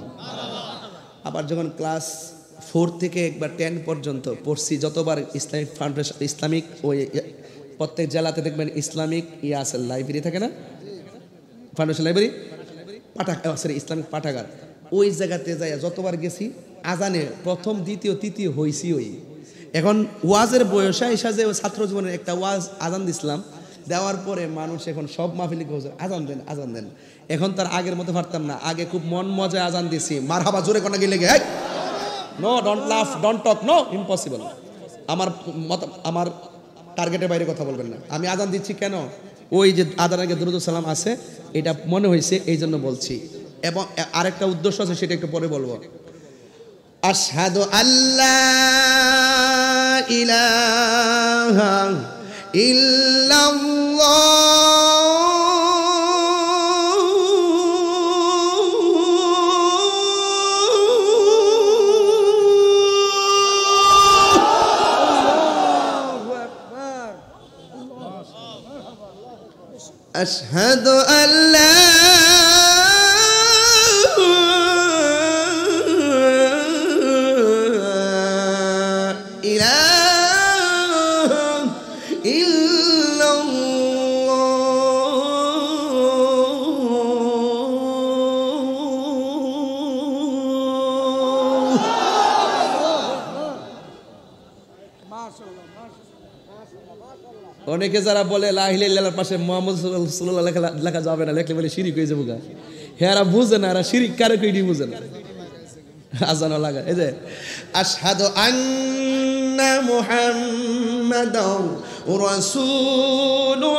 Speaker 2: আবার যখন ক্লাস 4 থেকে একবার 10 পর্যন্ত পড়ছি, যতবার ইসলামিক ফাউন্ডেশন, ইসলামিক ওই প্রত্যেক জেলাতে দেখবেন ইসলামিক আছে, লাইব্রেরি থাকে না, ফাউন্ডেশন লাইব্রেরি, সরি ইসলামিক পাঠাগার, ওই জায়গাতে যাই যতবার গেছি আজানে প্রথম দ্বিতীয় তৃতীয় হয়েছি। ওই এখন ওয়াজের বয়সে এসে যে ছাত্র জীবনের একটা ওয়াজ আজান দিছিলাম, দেওয়ার পরে মানুষ এখন সব মাহফিলে আজান দেন আজান দেন। এখন তার আগের মতো পারতাম না, আগে খুব মন মজা আজান দিছি, মারহাবা জোরে কোনা গেলে গে, নো ডোন্ট লাফ ডোন্ট টক, নো ইম্পসিবল, আমার টার্গেটের বাইরে কথা বলবেন না। আমি আজান দিচ্ছি কেন, ওই যে আজান আগে দুরূদ সালাম আছে, এটা মনে হয়েছে এই জন্য বলছি, এবং আরেকটা উদ্দেশ্য আছে সেটা একটু পরে বলবো। আশহাদু আল্লা ইলাহা ইল্লাল্লাহ, আশহাদু আল্লা অনেকে যারা বলে লা ইলাহা ইল্লাল্লাহর পাশে মুহাম্মদ সাল্লাল্লাহু আলাইহি ওয়াসাল্লাম লেখা যাবে না, লেখলে বলে শিরিক হয়ে যাবে, হেরা বুঝে না, এরা শিরিক কারে কইডি বুঝে না, আজান লাগা। এই যে আশহাদু আন্না মুহাম্মাদার রাসূলুল্লাহ,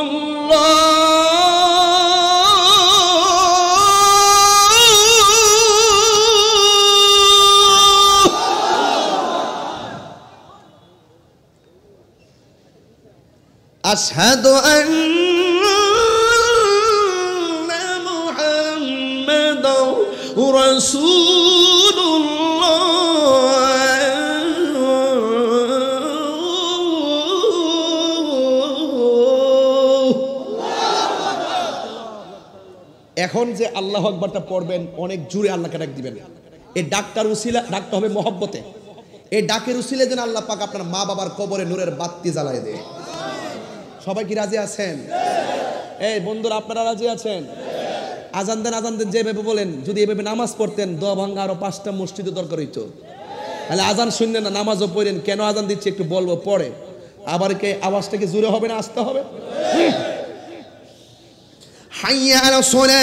Speaker 2: আশহাদু আন্না মুহাম্মাদার রাসূলুল্লাহ। এখন যে আল্লাহু আকবারটা পড়বেন, অনেক জোরে আল্লাহকে ডাক দিবেন, এই ডাকটার উসিলা, ডাকটা হবে মহব্বতে, এই ডাকের উসিলে যেন আল্লাহ পাক আপনার মা বাবার কবরে নূরের বাতি জ্বালায় দেয়। সবাই কি রাজি আছেন? এই বন্ধুরা আপনারা রাজি আছেন? আজান দেন যেভাবে বলেন, যদি এভাবে নামাজ পড়তেন দোয়া ভাঙ্গা আরো 5টা মসজিদে দরকার হইতো। তাহলে আজান শুনলেন না, নামাজও পড়েন, কেন আজান দিচ্ছে একটু বলবো পরে। আবার কে আওয়াজটা কি জোরে হবে না আসতে হবে? হাইয়া আলা সালাহ,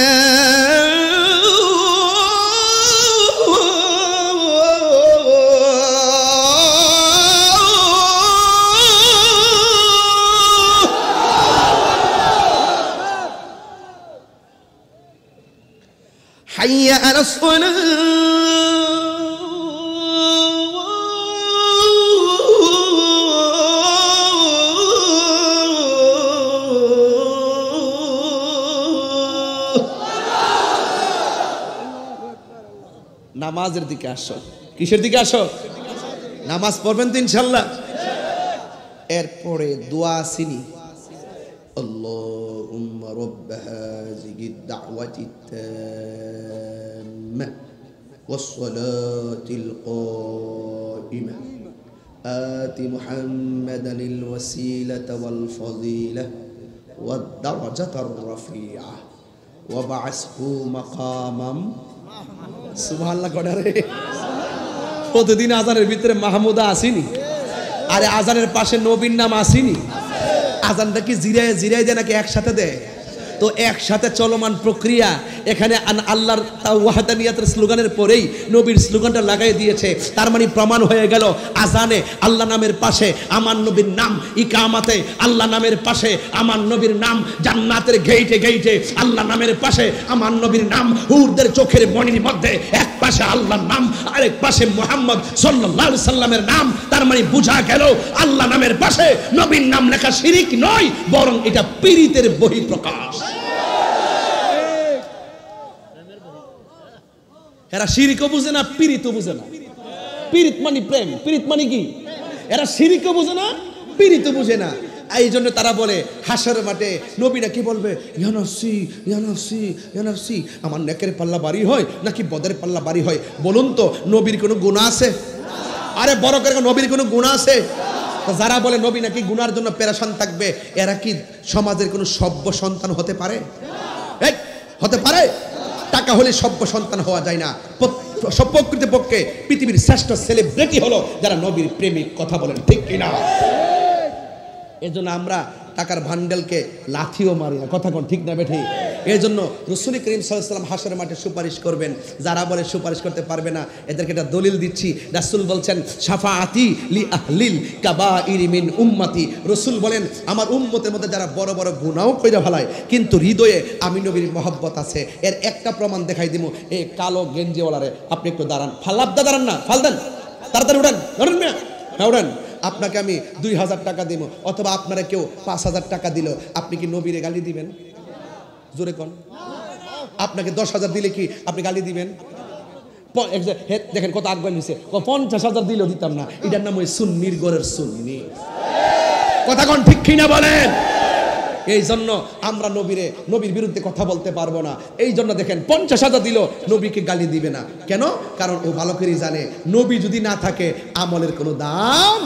Speaker 2: حي على الصلاة، নামাজের দিকে আসো। কিসের দিকে আসো? নামাজ পড়বেন তো ইনশাআল্লাহ। এরপরে দোয়া আসেনি, আল্লাহুম্মা রাব্ব হাযিহিদ দাওয়াতিত তাম্মা ওয়াস সালাতিল কাইমা আতি মুহাম্মাদানিল ওয়াসিলাতা ওয়াল ফাযিলা ওয়াদ দারাজাতার রাফিআ ওয়া বা'আসহু মাকামাম। সুবহানাল্লাহ কডারে। প্রতিদিন আজানের ভিতরে মাহমুদা আসেনি, আরে আজানের পাশে নবীর নাম আসেনি। আজানটা কি জিরায় জিরায় দেয় নাকি একসাথে দেয়? তো একসাথে চলমান প্রক্রিয়া। এখানে আল্লাহর ওয়াহদানিয়াতের স্লোগানের পরেই নবীর স্লোগানটা লাগাই দিয়েছে। তার মানে প্রমাণ হয়ে গেল আজানে আল্লাহ নামের পাশে আমার নবীর নাম, ইকামাতে আল্লাহ নামের পাশে আমার নবীর নাম, জান্নাতের গেইটে গেইটে আল্লাহ নামের পাশে আমার নবীর নাম, হুরদের চোখের মণির মধ্যে এক পাশে আল্লাহর নাম, আরেক পাশে মুহাম্মদ সাল্লাল্লাহু আলাইহি সাল্লামের নাম। তার মানে বোঝা গেল আল্লাহ নামের পাশে নবীর নাম লেখা শিরিক নয়, বরং এটা পীরিতের বহিঃপ্রকাশ। এরা শিরিকও বুঝে না, পীরিতও বুঝে না। পীড়িত মানে প্রেম, পীড়িত মানে কি? এরা শিরিকও বুঝে না, পীড়িতও বুঝে না। এই জন্য তারা বলে হাসরের মাঠে নবী নাকি বলবে ইয়া নফসি ইয়া নফসি ইয়া নফসি, আমার নেকের পাল্লা বাড়ি হয় নাকি বদের পাল্লা বাড়ি হয়? বলুন তো, নবীর কোনো গুনাহ আছে? আরে বড় করে, নবীর কোনো গুনাহ আছে? যারা বলে নবী নাকি গুনার জন্য পেরেশান থাকবে, এরা কি সমাজের কোনো সভ্য সন্তান হতে পারে? হতে পারে? টাকা হলে সভ্য সন্তান হওয়া যায় না। প্রকৃতপক্ষে পৃথিবীর শ্রেষ্ঠ সেলিব্রিটি হলো যারা নবীর প্রেমিক। কথা বলেন ঠিক কিনা? এজন্য আমরা টাকার ভান্ডেলকে লাথিও মারি না। কথা কোন ঠিক না বেঠি? এই জন্য রাসূল করিম সাল্লাল্লাহু আলাইহি ওয়াসাল্লাম হাসরের মাঠে সুপারিশ করবেন। যারা বলে সুপারিশ করতে পারবে না, এদেরকে একটা দলিল দিচ্ছি। রাসূল বলছেন শাফাআতি লি আহলিল কাবাইর মিন উম্মতি। রাসূল বলেন আমার উম্মতের মধ্যে যারা বড় বড় গুনাহ কইরা ফেলায় কিন্তু হৃদয়ে আমি নবীর মহব্বত আছে, এর একটা প্রমাণ দেখাই দিমু। এই কালো গেঞ্জিওয়ালারে আপনি একটু দাঁড়ান, ফালাবদা দাঁড়ান না, ফাল দেন, তাড়াতাড়ি উঠান, ধরেন না, হ্যাঁ উঠান। আপনাকে আমি 2000 টাকা দিব, অথবা আপনারা কেউ 5000 টাকা দিল, আপনি কি নবীরে গালি দিবেন? জোরে কোন। আপনাকে 10,000 দিলে কি আপনি গালি দিবেন? দেখেন কত আগ্রহ নিছে, 50,000 দিলেও দিতাম না। এটার নাম ওই সুন্নির ঘরের সুন্নি। কথা কোন ঠিক কিনা বলেন? এই জন্য আমরা নবীর বিরুদ্ধে কথা বলতে পারবো না। এই জন্য দেখেন 50,000 দিল, নবীকে গালি দিবে না। কেন? কারণ ও ভালো করেই জানে নবী যদি না থাকে আমলের কোনো দাম।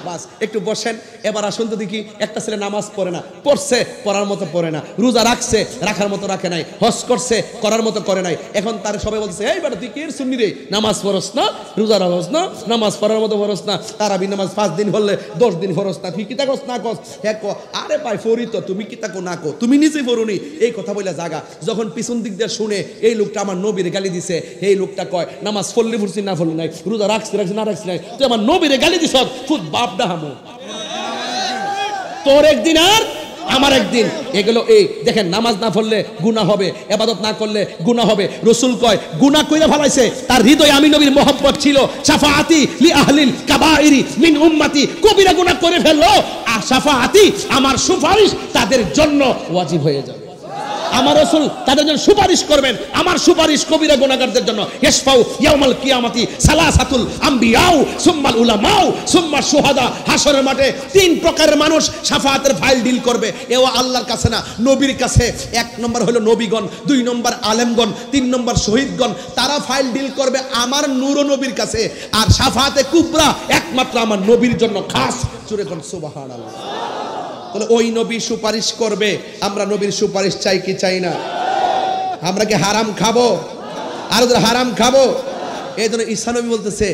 Speaker 2: বাস একটু বসেন। এবার আসুন তো দেখি, একটা ছেলে নামাজ পড়ে না, পড়ছে পড়ার মতো পড়ে না, রোজা রাখছে রাখার মতো রাখে নাই, হজ করছে করার মতো করে নাই। এখন তার সবাই বলছে এই বেটা তুই কি এর সুন্নি রে, নামাজ পড়স না, রোজা রাখস না, নামাজ পড়ার মতো পড়স না, তারাবি নামাজ 5 দিন হলে 10 দিন পড়স না, তুই কি তাকস না কস? হ্যাঁ ক। আরে ভাই ফরি তো, তুমি কি তাকো না কো, তুমি নিজে পড়ুনি। এই কথা বলে জাগা। যখন পিছন দিক দিয়ে শুনে এই লোকটা আমার নবীরে গালি দিছে, এই লোকটা কয় নামাজ পড়লি পড়ছি না পড়লি নাই, রোজা রাখছি রাখছি না রাখছি নাই, তুই আমার নবীরে গালি দিছ, খুদ বাপ ডাহামো, তোর একদিন আর আমার একদিন। এগুলো এই দেখেন, নামাজ না পড়লে গুনাহ হবে, ইবাদত না করলে গুনাহ হবে। রাসূল কয় গুনাহ কইরা ফেলাইছে, তার হৃদয়ে আমি নবীর মহব্বত ছিল। শাফাআতি লি আহলিল কাবাইরি মিন উম্মতি, কবিরা গুনাহ করে ফেললো, শাফাআতি আমার সুপারিশ তাদের জন্য ওয়াজিব হয়ে যাবে। আমার রাসূল তাদের জন্য সুপারিশ করবেন। আমার সুপারিশ কবিরা গুনাহগারদের জন্য। ইশফাউ ইয়াউমাল কিয়ামতি সালাসাতুল আমবিয়াউ সুম্মাল উলামাউ সুম্মা শুহাদা। হাসরের মাঠে 3 প্রকারের মানুষ শাফাআতের ফাইল ডিল করবে। এও আল্লাহর কাছে না, নবীর কাছে। 1 নম্বর হলো নবীগণ, 2 নম্বর আলেমগণ, 3 নম্বর শহীদগণ। তারা ফাইল ডিল করবে আমার নূর নবীর কাছে। আর শাফাআতে কুবরা একমাত্র আমার নবীর জন্য খাস। জোরে কোন সুবহানাল্লাহ। তাহলে ওই নবী সুপারিশ করবে, আমরা নবীর সুপারিশ চাই কি চাই না? আমরা কি হারাম খাবো? আর হারাম খাবো? এই জন্য ঈসা নবী বলতেছে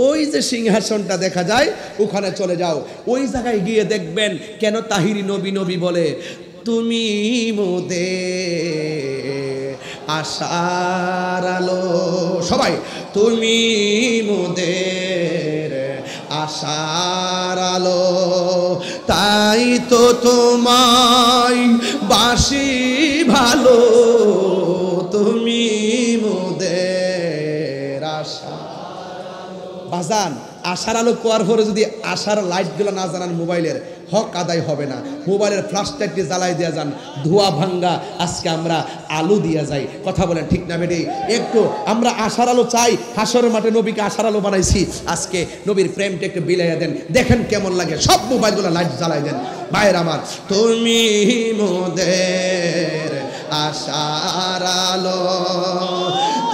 Speaker 2: ওই যে সিংহাসনটা দেখা যায় ওখানে চলে যাও, ওই জায়গায় গিয়ে দেখবেন কেন তাহিরি নবী নবী বলে তুমি মোদের আশার আলো। সবাই তুমি মোদের আশার আলো, তাই তো তোমায় বাসি ভালো, তুমি মোদের আশা। বাজান আশার আলো কোয়ার পরে যদি আশার লাইটগুলো না জানান, মোবাইলের হক আদায় হবে না। মোবাইলের ফ্ল্যাশ লাইটটি জ্বালাই দিয়ে যান, ধোয়া ভাঙ্গা। আজকে আমরা আলো দিয়ে যাই। কথা বলেন ঠিক না বেটি? একটু আমরা আশার আলো চাই। হাসরের মাঠে নবীকে আশার আলো বানাইছি। আজকে নবীর প্রেমটা একটু বিলাইয়া দেন, দেখেন কেমন লাগে। সব মোবাইলগুলো লাইট জ্বালাই দেন। ভাইয়ের আমার, তুমি মোদের আশার আলো,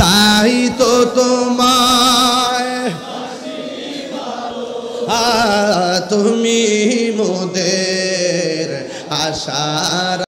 Speaker 2: তাই তো তোমায় তুমি মোদের আশার